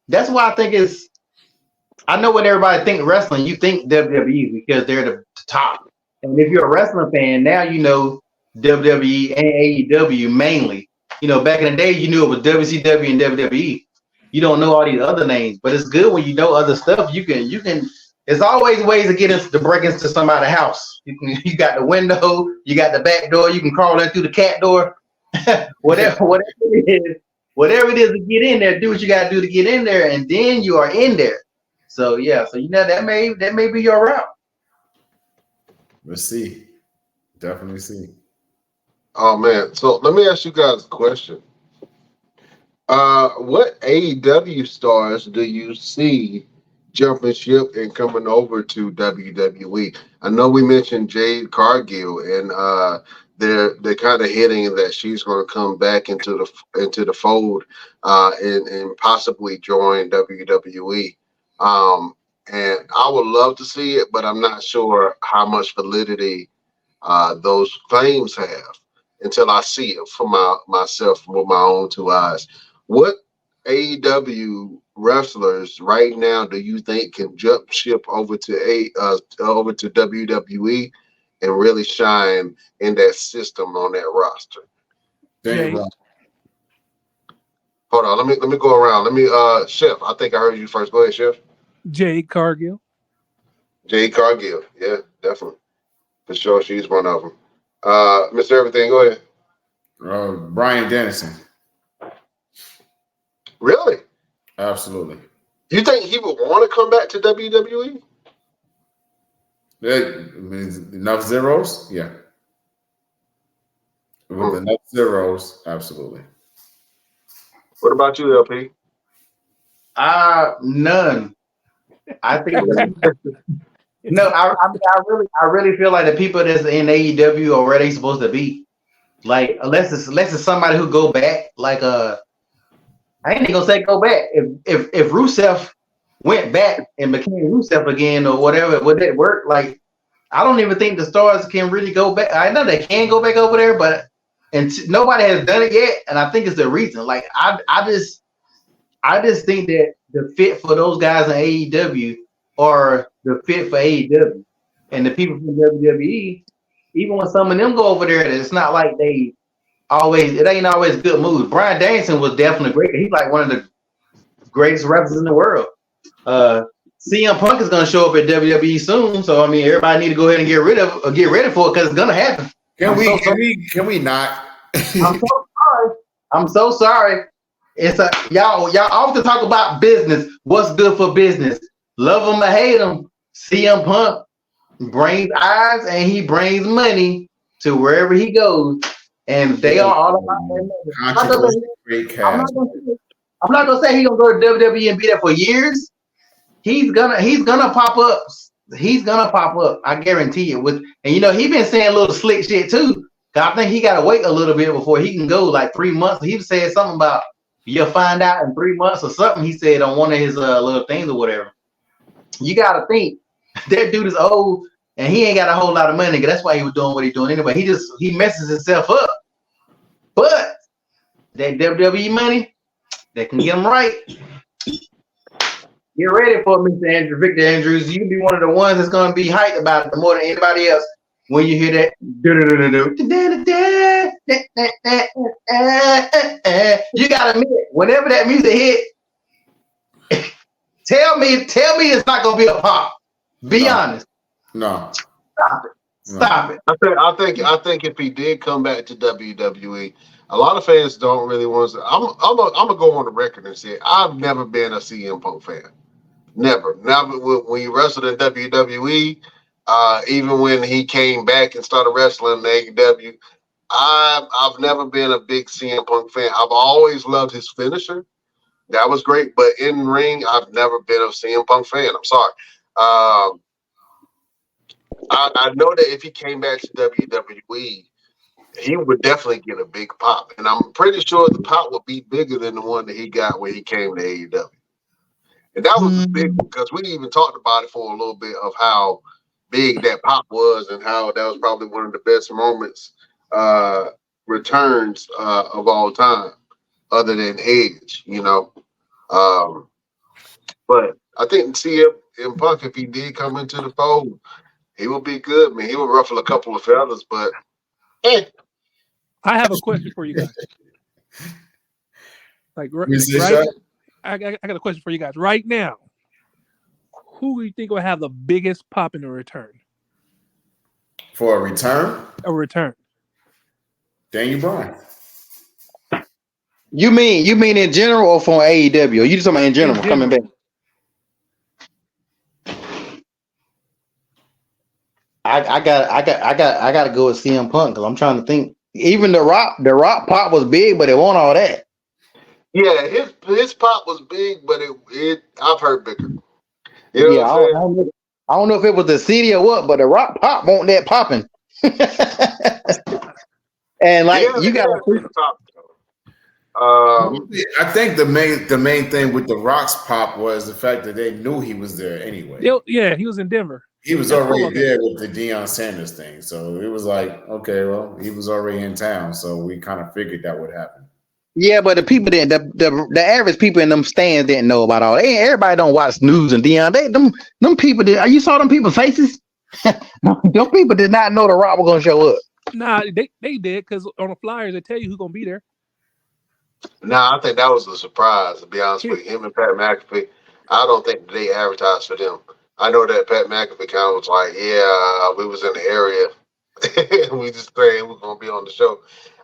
That's why I think it's. I know what everybody think wrestling. You think WWE because they're the top, and if you're a wrestling fan, now you know WWE and AEW mainly. Back in the day, you knew it was WCW and WWE. You don't know all these other names, but it's good when you know other stuff. You can. There's always ways to break into somebody's house. You got the window, you got the back door. You can crawl in through the cat door. whatever it is to get in there, do what you got to do to get in there, and then you are in there. So that may be your route. Let's see. Definitely see. Oh man! So let me ask you guys a question. What AEW stars do you see jumping ship and coming over to WWE? I know we mentioned Jade Cargill, and they're kind of hinting that she's going to come back into the fold, and possibly join WWE. And I would love to see it, but I'm not sure how much validity those claims have until I see it for myself with my own two eyes. What AEW wrestlers right now do you think can jump ship over to WWE and really shine in that system on that roster? Jay. Hold on, let me go around. Let me Chef. I think I heard you first. Go ahead, Chef. Jade Cargill. Jade Cargill. Yeah, definitely. For sure, she's one of them. Mr. Everything, go ahead. Bryan Danielson. Really? Absolutely. You think he would want to come back to WWE? Yeah, enough zeros? Yeah. With enough zeros, absolutely. What about you, LP? None. I think no. I really feel like the people that's in AEW are where they supposed to be. Like unless it's somebody who go back. Like I ain't even gonna say go back. If Rusev went back and became Rusev again or whatever, would that work? Like I don't even think the stars can really go back. I know they can go back over there, but nobody has done it yet. And I think it's the reason. Like I just think that the fit for those guys in AEW are the fit for AEW. And the people from WWE, even when some of them go over there, it's not like it ain't always good moves. Bryan Danielson was definitely great. He's like one of the greatest wrestlers in the world. CM Punk is going to show up at WWE soon, so I mean, everybody need to go ahead and get ready for it because it's going to happen. Can we not? I'm so sorry. It's y'all often talk about business. What's good for business? Love them or hate them. CM Punk brings eyes and he brings money to wherever he goes, and they are all about that. I'm not gonna say he's gonna go to WWE and be there for years. He's gonna pop up. He's gonna pop up. I guarantee it. And he been saying a little slick shit too. I think he gotta wait a little bit before he can go. Like 3 months. He said something about you'll find out in 3 months or something. He said on one of his little things or whatever. You gotta think that dude is old and he ain't got a whole lot of money. That's why he was doing what he's doing anyway. He messes himself up. But that WWE money, that can get him right. Get ready for Mr. Victor Andrews. You can be one of the ones that's going to be hyped about it more than anybody else when you hear that. You got to admit, whenever that music hit, tell me it's not going to be a pop. Be honest. No. Stop it. I think if he did come back to WWE, a lot of fans don't really want to. I'm gonna go on the record and say I've never been a CM Punk fan. Never. When he wrestled in WWE, even when he came back and started wrestling in AEW, I've never been a big CM Punk fan. I've always loved his finisher. That was great, but in ring, I've never been a CM Punk fan. I'm sorry. I know that if he came back to WWE, he would definitely get a big pop. And I'm pretty sure the pop would be bigger than the one that he got when he came to AEW. And that was big because we even talked about it for a little bit of how big that pop was and how that was probably one of the best moments, returns of all time, other than Edge, But I think CM Punk, if he did come into the fold, he would be good, man. He would ruffle a couple of feathers, but I have a question for you guys. I got a question for you guys right now. Who do you think will have the biggest pop in the return? For a return? A return. Daniel Bryan. You mean in general or from AEW? Or you just talking about in general coming back? I got to go with CM Punk because I'm trying to think. Even the Rock pop was big, but it wasn't all that. Yeah, his pop was big, but it I've heard bigger. You know Yeah, what I'm saying? I don't know if it was the city or what, but the Rock pop won't that popping. And He like had you got a to big pop. Um, I think the main thing with the Rocks pop was the fact that they knew he was there anyway. Yeah, he was in Denver. He was That's already football game. there with the Deion Sanders thing, so it was like, okay, well, he was already in town, so we kind of figured that would happen. yeah, but the people didn't. The average people in them stands didn't know about all. Everybody don't watch news and Dion. Them people did. You saw them people's faces. Them people did not know the Rock was gonna show up. Nah, they did because on the flyers they tell you who's gonna be there. Nah, I think that was a surprise, to be honest with you. Him and Pat McAfee, I don't think they advertised for them. I know that Pat McAfee kind of was like, yeah, we was in the area. We just saying we're going to be on the show.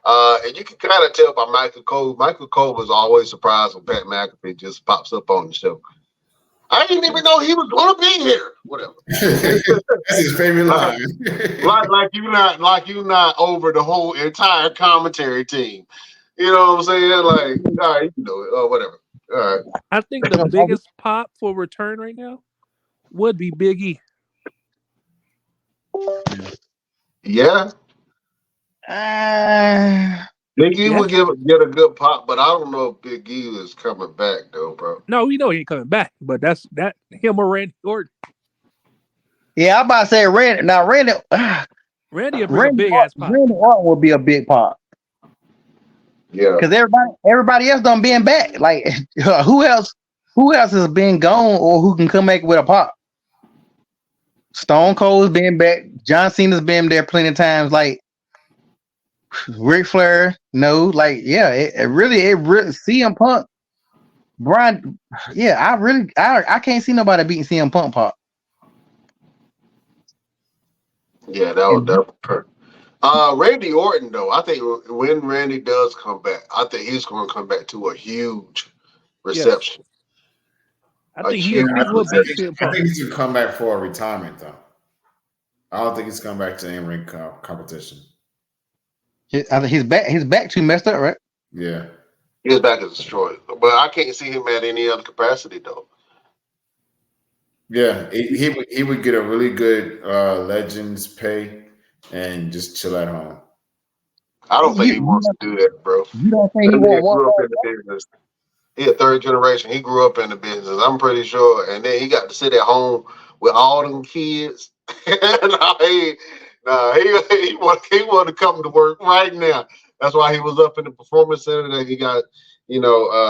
And you can kind of tell by Michael Cole. Michael Cole was always surprised when Pat McAfee just pops up on the show. I didn't even know he was going to be here. Whatever. That's his favorite line. like you not over the whole entire commentary team. You know what I'm saying? Like, all right, you know it, or whatever. All right. I think the biggest pop for return right now would be Big E. Yeah. Big E would get a good pop, but I don't know if Big E is coming back though, bro. No, we know he ain't coming back, but that's him or Randy Orton. Yeah, I'm about to say Randy. Now Randy will bring a big ass pop. Randy Orton will be a big pop. Yeah, because everybody else done been back. Like who else has been gone or who can come back with a pop? Stone Cold's been back. John Cena's been there plenty of times. Like Ric Flair, no, like yeah, it really CM Punk, Brian, yeah, I can't see nobody beating CM Punk pop. Yeah, that would definitely. Randy Orton though, I think when Randy does come back, I think he's going to come back to a huge reception. Yes. I think he will beat CM Punk. I think he's going to come back for a retirement though. I don't think he's coming back to in-ring competition. I think his back too messed up, right? Yeah. His back is destroyed, but I can't see him at any other capacity though. Yeah, he would get a really good Legends pay and just chill at home. I don't think he wants to do that, bro. You don't think he won't want in the business? He a third generation. He grew up in the business. I'm pretty sure, and then he got to sit at home with all them kids. He want to come to work right now. That's why he was up in the performance center. That he got,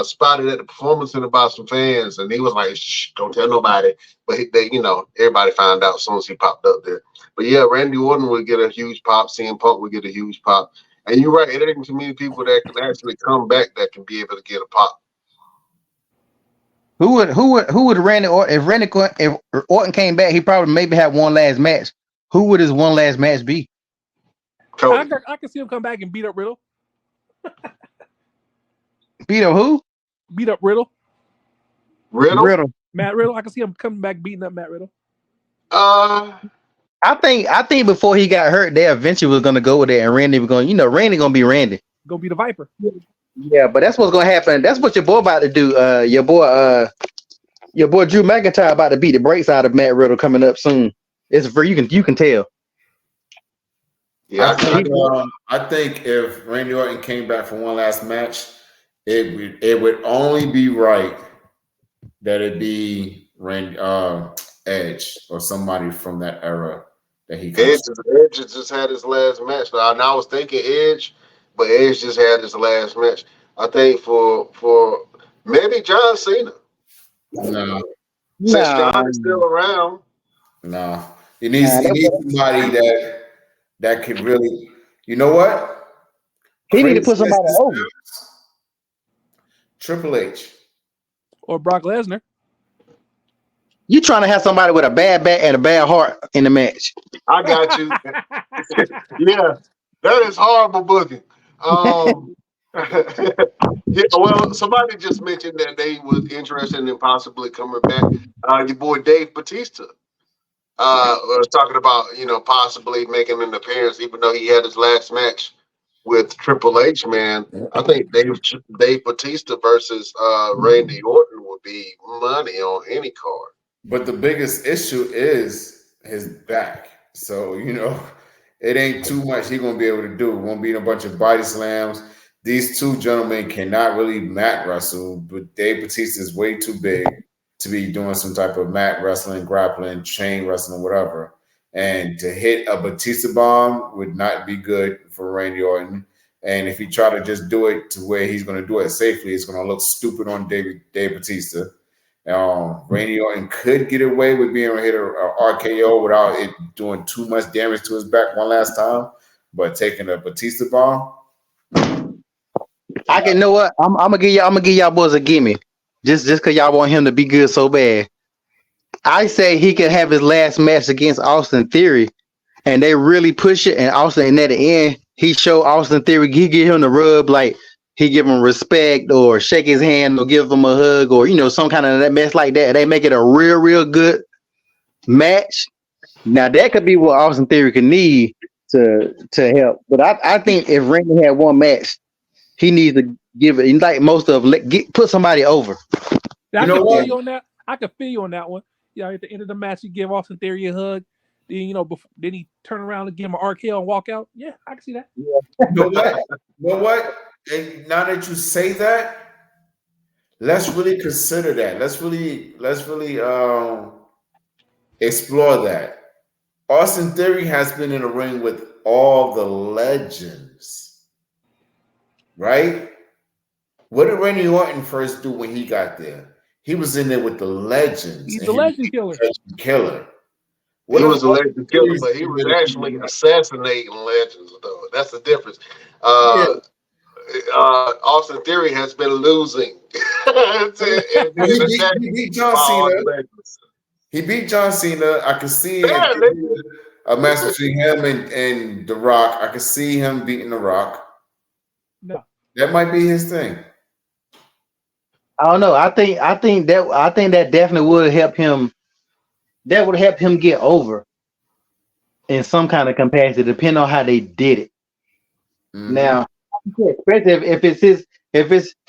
spotted at the performance center by some fans, and he was like, "Shh, don't tell nobody." But everybody found out as soon as he popped up there. But yeah, Randy Orton would get a huge pop. CM Punk would get a huge pop. And you're right, it ain't too many people that can actually come back that can be able to get a pop. Who would Randy Orton, if Orton came back, he probably maybe have one last match. Who would his one last match be? I can see him come back and beat up Riddle. Beat up who? Beat up Riddle. Riddle. Matt Riddle. I can see him coming back beating up Matt Riddle. I think before he got hurt, they eventually was gonna go with it, and Randy was going. Randy gonna be Randy. Gonna be the Viper. Yeah, but that's what's gonna happen. That's what your boy about to do. Your boy Drew McIntyre about to beat the brakes out of Matt Riddle coming up soon. It's for you can tell. Yeah, I think if Randy Orton came back for one last match, it would only be right that it be Randy Edge or somebody from that era that he Edge just had his last match. Now I was thinking Edge, but Edge just had his last match. I think for maybe John Cena. No. Since John is still around. No. He needs somebody that could really, you know what? He need to put somebody over. Triple H. Or Brock Lesnar. You trying to have somebody with a bad back and a bad heart in the match. I got you. Yeah, that is horrible booking. Yeah, well, somebody just mentioned that they was interested in possibly coming back. Your boy Dave Bautista was talking about, possibly making an appearance, even though he had his last match with Triple H, man. I think Dave Batista versus Randy Orton would be money on any card. But the biggest issue is his back. So, it ain't too much he gonna be able to do. It won't be a bunch of body slams. These two gentlemen cannot really mat wrestle, but Dave Batista is way too big to be doing some type of mat wrestling, grappling, chain wrestling, whatever. And to hit a Batista bomb would not be good for Randy Orton. And if he try to just do it to where he's going to do it safely, it's going to look stupid on Dave Batista. Randy Orton could get away with being able to hit a RKO without it doing too much damage to his back one last time. But taking a Batista bomb, I can know what I'm gonna give y'all boys a gimme, just because y'all want him to be good so bad. I say he could have his last match against Austin Theory, and they really push it. And Austin, and at the end, he showed Austin Theory, he give him the rub, like he give him respect or shake his hand or give him a hug or some kind of that mess like that. They make it a real good match. Now that could be what Austin Theory could need to help. But I think if Randy had one match, he needs to give it like most of put somebody over. I can feel you on that. I can feel you on that one. At the end of the match, he give Austin Theory a hug. Then then he turn around and give him an RKO and walk out. Yeah, I can see that. You know what? And now that you say that, let's really consider that. Let's really explore that. Austin Theory has been in the ring with all the legends, right? What did Randy Orton first do when he got there? He was in there with the legends. He's the legend killer. He was a legend killer, but he was actually assassinating legends, though. That's the difference. Austin Theory has been losing. He beat John Cena. He beat John Cena. I could see a match between him and The Rock. I could see him beating The Rock. No. That might be his thing. I don't know. I think that definitely would help him. That would help him get over in some kind of capacity, depending on how they did it. Mm-hmm. Now, especially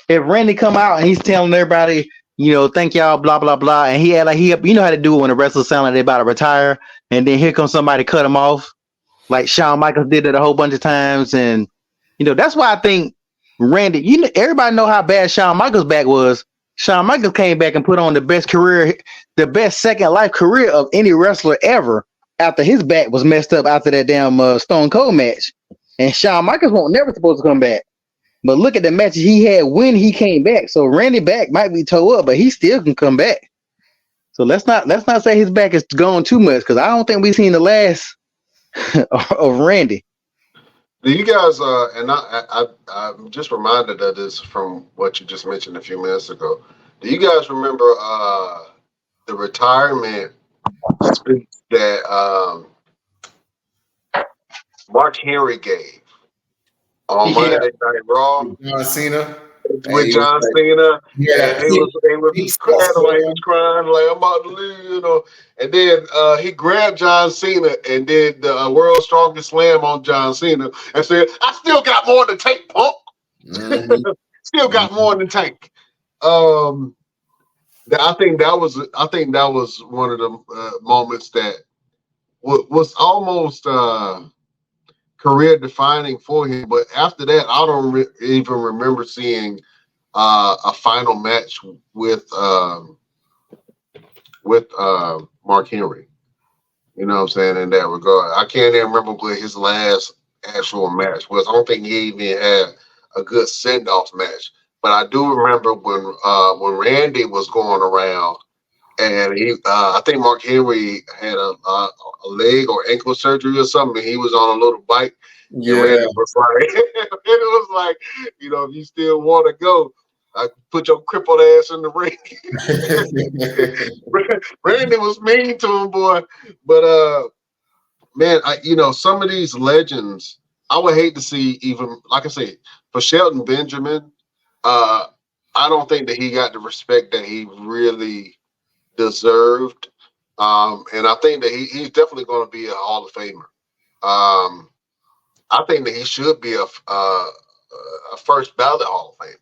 if Randy come out and he's telling everybody, thank y'all, blah blah blah, and he had like how to do it when the wrestlers sound like they about to retire, and then here comes somebody cut him off, like Shawn Michaels did it a whole bunch of times, and that's why I think Randy, everybody know how bad Shawn Michaels' back was. Shawn Michaels came back and put on the best second life career of any wrestler ever after his back was messed up after that damn Stone Cold match. And Shawn Michaels won't never supposed to come back. But look at the matches he had when he came back. So Randy back might be tore up, but he still can come back. So let's not say his back is gone too much, because I don't think we've seen the last of Randy. Do you guys, and I'm just reminded of this from what you just mentioned a few minutes ago. Do you guys remember the retirement speech that Mark Henry gave on Monday Night Raw? John Cena. With John Cena. Yeah, he was crying like I'm about to leave, And then he grabbed John Cena and did the World's Strongest Slam on John Cena and said, "I still got more to take, punk." Mm-hmm. Still got more to take. I think that was one of the moments that was almost career defining for him. But after that, I don't even remember seeing a final match with Mark Henry. You know what I'm saying, in that regard. I can't even remember what his last actual match was. I don't think he even had a good send-off match. But I do remember when Randy was going around, and I think Mark Henry had a leg or ankle surgery or something. He was on a little bike. Yeah, and Randy was like, it was like, if you still want to go, I put your crippled ass in the ring. Randy was mean to him, boy. But man, some of these legends, I would hate to see, even like I said, for Shelton Benjamin. I don't think that he got the respect that he really deserved. And I think that he's definitely going to be a Hall of Famer. I think that he should be a first ballot Hall of Famer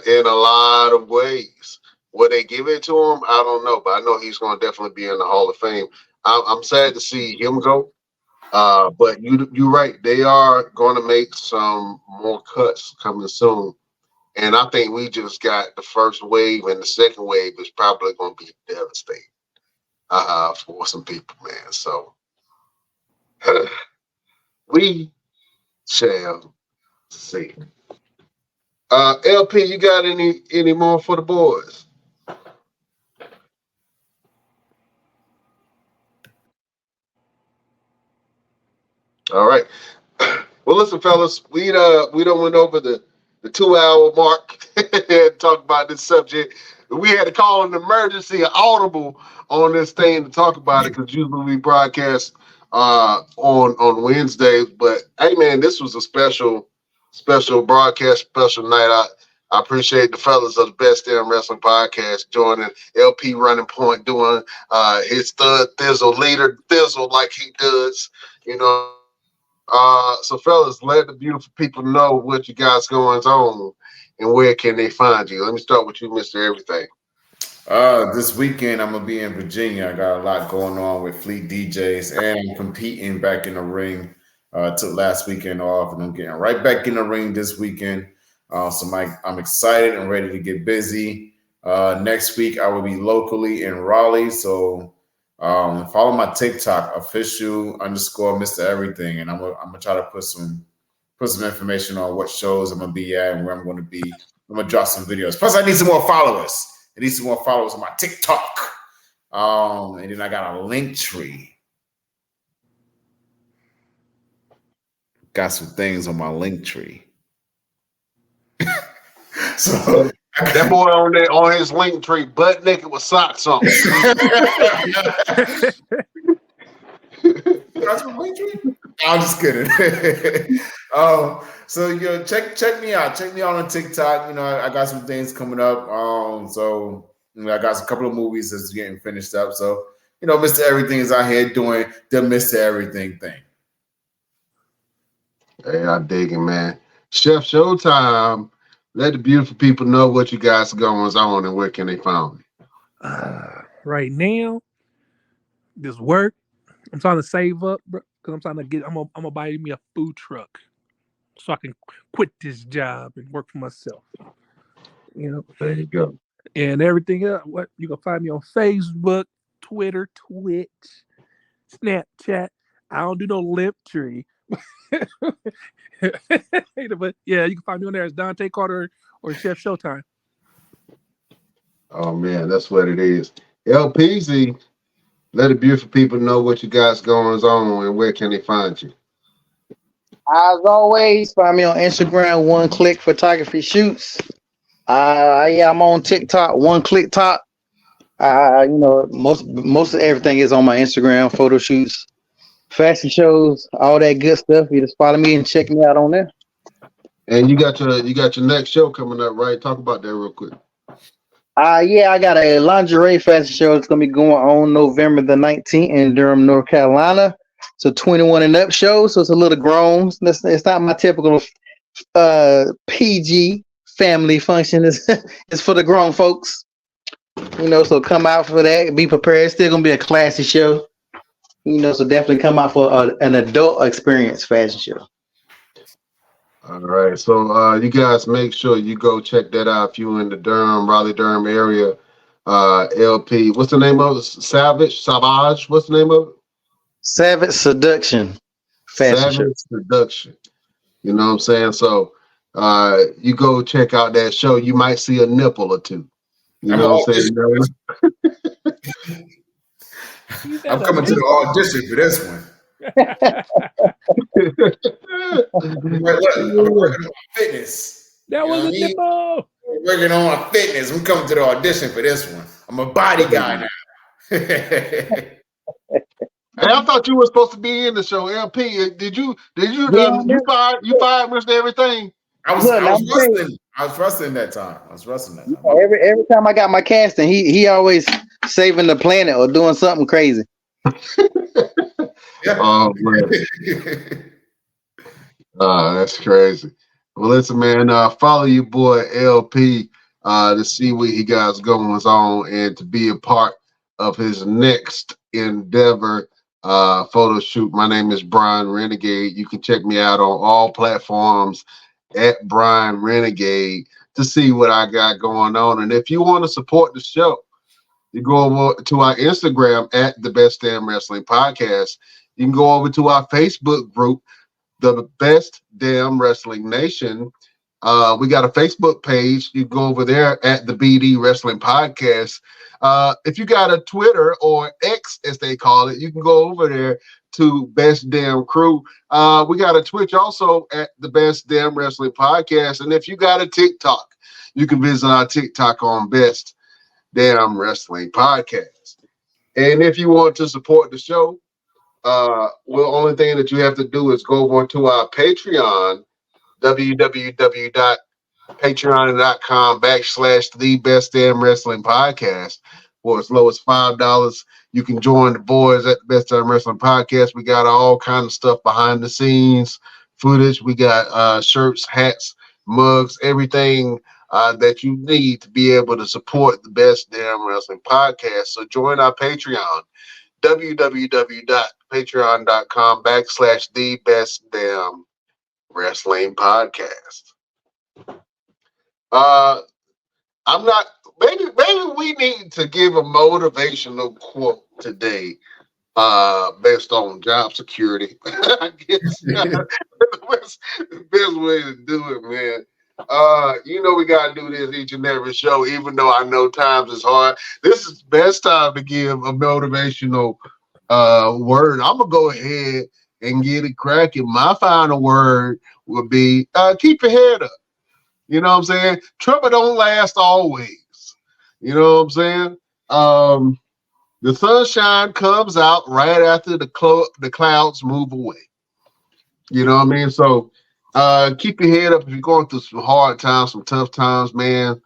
in a lot of ways. Will they give it to him? I don't know, but I know he's going to definitely be in the Hall of Fame. I'm sad to see him go, but you're right. They are going to make some more cuts coming soon, and I think we just got the first wave, and the second wave is probably going to be devastating for some people, man. So we shall see. LP, you got any more for the boys? All right. Well, listen, fellas, we done went over the 2-hour mark and talked about this subject. We had to call an emergency audible on this thing to talk about it because usually we broadcast on Wednesdays. But hey, man, this was a special broadcast, special night. I appreciate the fellas of the Best Damn Wrestling Podcast joining LP Running Point, doing his thug thizzle leader thizzle like he does, you know. So fellas, let the beautiful people know what you guys going on and where can they find you. Let me start with you, Mr. Everything. This weekend I'm gonna be in Virginia. I got a lot going on with Fleet DJs, and I'm competing back in the ring. Took last weekend off, and I'm getting right back in the ring this weekend. So I'm excited and ready to get busy. Next week I will be locally in Raleigh. So follow my TikTok, official_Mr. Everything, and I'm gonna try to put some information on what shows I'm gonna be at and where I'm gonna be. I'm gonna drop some videos. Plus, I need some more followers. I need some more followers on my TikTok. And then I got a link tree. Got some things on my link tree. So that boy on his link tree, butt naked with socks on. That's my link tree? I'm just kidding. So check me out. Check me out on TikTok. I got some things coming up. So I got a couple of movies that's getting finished up. So Mr. Everything is out here doing the Mr. Everything thing. Hey, I dig it, man. Chef Showtime. Let the beautiful people know what you guys are going on and where can they find me. Right now, this work. I'm trying to save up, bro, because I'm trying to get. I'm gonna buy me a food truck, so I can quit this job and work for myself. There you go. And everything else. What you can find me on Facebook, Twitter, Twitch, Snapchat. I don't do no lip tree. But yeah, you can find me on there as Dante Carter or Chef Showtime. Oh man, that's what it is. LPZ, let the beautiful people know what you guys going on and where can they find you. As always, find me on Instagram, One Click Photography Shoots. I'm on TikTok, One Click Top. Most of everything is on my Instagram, photo shoots, fashion shows, all that good stuff. You just follow me and check me out on there. And you got your next show coming up, right? Talk about that real quick. I got a lingerie fashion show. It's gonna be going on November the 19th in Durham, North Carolina. It's a 21 and up show, so it's a little grown. It's not my typical PG family function. It's for the grown folks. So come out for that. Be prepared. It's still gonna be a classy show. So definitely come out for an adult experience fashion show. All right. So you guys make sure you go check that out if you're in the Raleigh-Durham area. LP, what's the name of it? Savage? What's the name of it? Savage Seduction fashion show. Seduction. You know what I'm saying? So you go check out that show. You might see a nipple or two. You know what I'm saying? I'm coming to the audition for this one. I'm working on fitness. That was a nipple. I'm working on my fitness. I'm coming to the audition for this one. I'm a body guy now. Hey, I thought you were supposed to be in the show. LP, did you fired Mr. Everything? I was wrestling that time. Every time I got my casting, he always saving the planet or doing something crazy. Yeah. Oh man. That's crazy. Well, listen, man, follow your boy LP to see what he got going on and to be a part of his next endeavor photo shoot. My name is Brian Renegade. You can check me out on all platforms at Brian Renegade to see what I got going on. And if you want to support the show, you go over to our Instagram at the Best Damn Wrestling Podcast. You can go over to our Facebook group, the Best Damn Wrestling Nation. We got a Facebook page. You go over there at the BD Wrestling Podcast. If you got a Twitter or X, as they call it, you can go over there to Best Damn Crew. We got a Twitch also at the Best Damn Wrestling Podcast. And if you got a TikTok, you can visit our TikTok on Best Damn Wrestling Podcast. And if you want to support the show, only thing that you have to do is go over to our Patreon, www.patreon.com/the Best Damn Wrestling Podcast. For as low as $5, you can join the boys at the Best Damn Wrestling Podcast. We got all kind of stuff behind the scenes footage. We got shirts, hats, mugs, everything that you need to be able to support the Best Damn Wrestling Podcast. So join our Patreon, www.patreon.com/the Best Damn Wrestling Podcast. I'm not. Maybe we need to give a motivational quote today, based on job security. I guess the best way to do it, man. We gotta do this each and every show, even though I know times is hard. This is the best time to give a motivational word. I'm gonna go ahead and get it cracking. My final word would be keep your head up. You know what I'm saying? Trouble don't last always. You know what I'm saying? The sunshine comes out right after the clouds move away. You know what I mean? So keep your head up if you're going through some hard times, some tough times, man.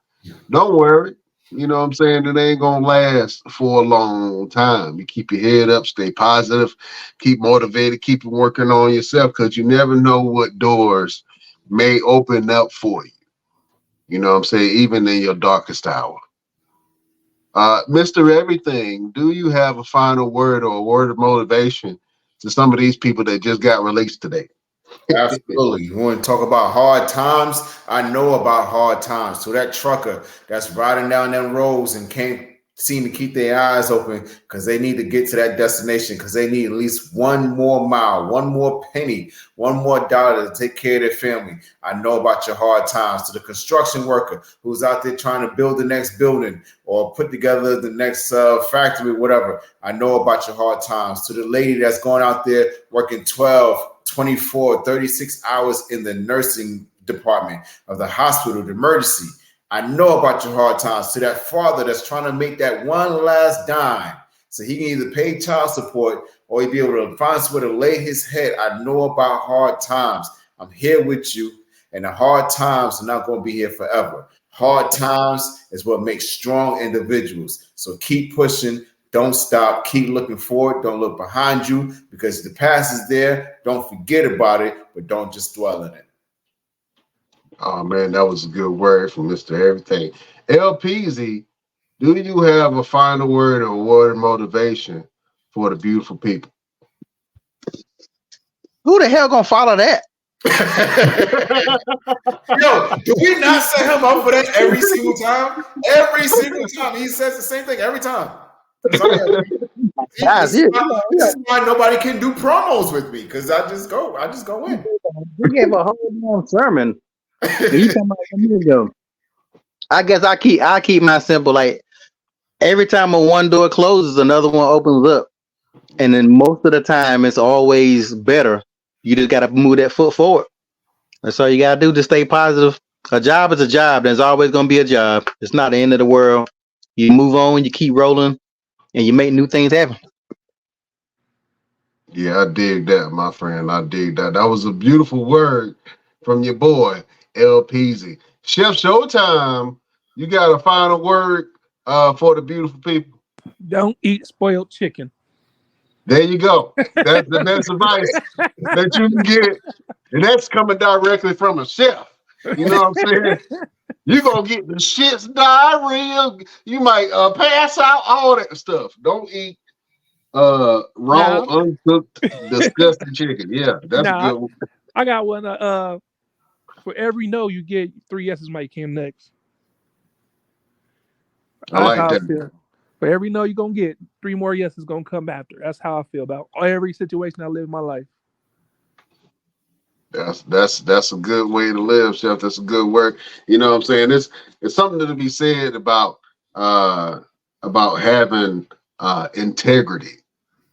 Don't worry. You know what I'm saying? It ain't going to last for a long time. You keep your head up, stay positive, keep motivated, keep working on yourself, because you never know what doors may open up for you. You know what I'm saying? Even in your darkest hour. Mr. Everything, do you have a final word or a word of motivation to some of these people that just got released today? Absolutely. You want to talk about hard times? I know about hard times. So that trucker that's riding down them roads and can't seem to keep their eyes open because they need to get to that destination, because they need at least one more mile, one more penny, one more dollar to take care of their family. I know about your hard times. To the construction worker who's out there trying to build the next building or put together the next factory, whatever. I know about your hard times. To the lady that's going out there working 12, 24, 36 hours in the nursing department of the hospital, the emergency. I know about your hard times. To that father that's trying to make that one last dime so he can either pay child support or he'll be able to find somewhere to lay his head. I know about hard times. I'm here with you, and the hard times are not going to be here forever. Hard times is what makes strong individuals. So keep pushing. Don't stop. Keep looking forward. Don't look behind you, because the past is there. Don't forget about it, but don't just dwell in it. Oh, man, that was a good word from Mr. Everything. LPZ, do you have a final word or a word of motivation for the beautiful people? Who the hell gonna follow that? Yo, do we not set him up for that every single time? Every single time. He says the same thing every time. This is why nobody can do promos with me, because I just go in. He gave a whole damn sermon. He talking about a minute ago. I guess I keep mine simple. Like every time one door closes, another one opens up, and then most of the time it's always better. You just gotta move that foot forward. That's all you gotta do. Just stay positive. A job is a job. There's always gonna be a job. It's not the end of the world. You move on. You keep rolling, and you make new things happen. Yeah, I dig that, my friend. I dig that. That was a beautiful word from your boy, LPZ. Chef Showtime, you got a final word for the beautiful people? Don't eat spoiled chicken. There you go. That's the best advice that you can get. And that's coming directly from a chef. You know what I'm saying? You're going to get the shits, diarrhea. You might pass out, all that stuff. Don't eat raw, uncooked, disgusting chicken. Yeah, that's a good one. I got one. For every no you get, 3 yeses might come next. I like how that. I feel. For every no you're going to get, 3 more yeses going to come after. That's how I feel about every situation I live in my life. That's a good way to live, Chef. That's a good work. You know what I'm saying? It's something to be said about having integrity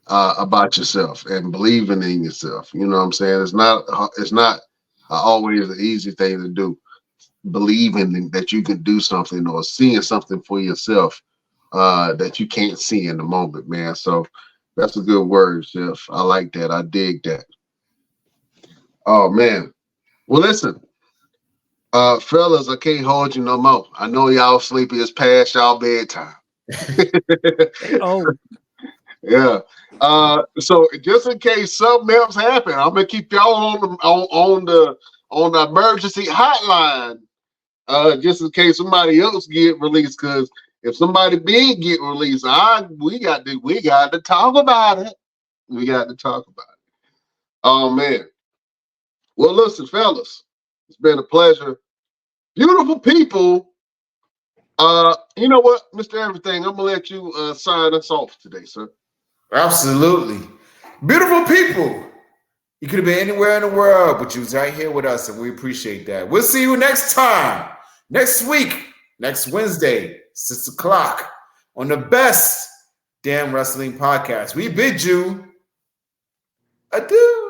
about yourself and believing in yourself. You know what I'm saying? It's not always an easy thing to do. Believing that you can do something or seeing something for yourself that you can't see in the moment, man. So that's a good word, Chef. I like that. I dig that. Oh man. Well, listen, fellas, I can't hold you no more. I know y'all sleepy. It's past y'all bedtime. Oh. Yeah. So just in case something else happens, I'm gonna keep y'all on the emergency hotline. Just in case somebody else get released, because if somebody big get released, we got to talk about it. We got to talk about it. Oh man. Well, listen, fellas, it's been a pleasure. Beautiful people. You know what, Mr. Everything, I'm gonna let you sign us off today, sir. Absolutely. Beautiful people. You could have been anywhere in the world, but you was right here with us, and we appreciate that. We'll see you next time, next week, next Wednesday, 6 o'clock, on the best Damn Wrestling podcast. We bid you adieu.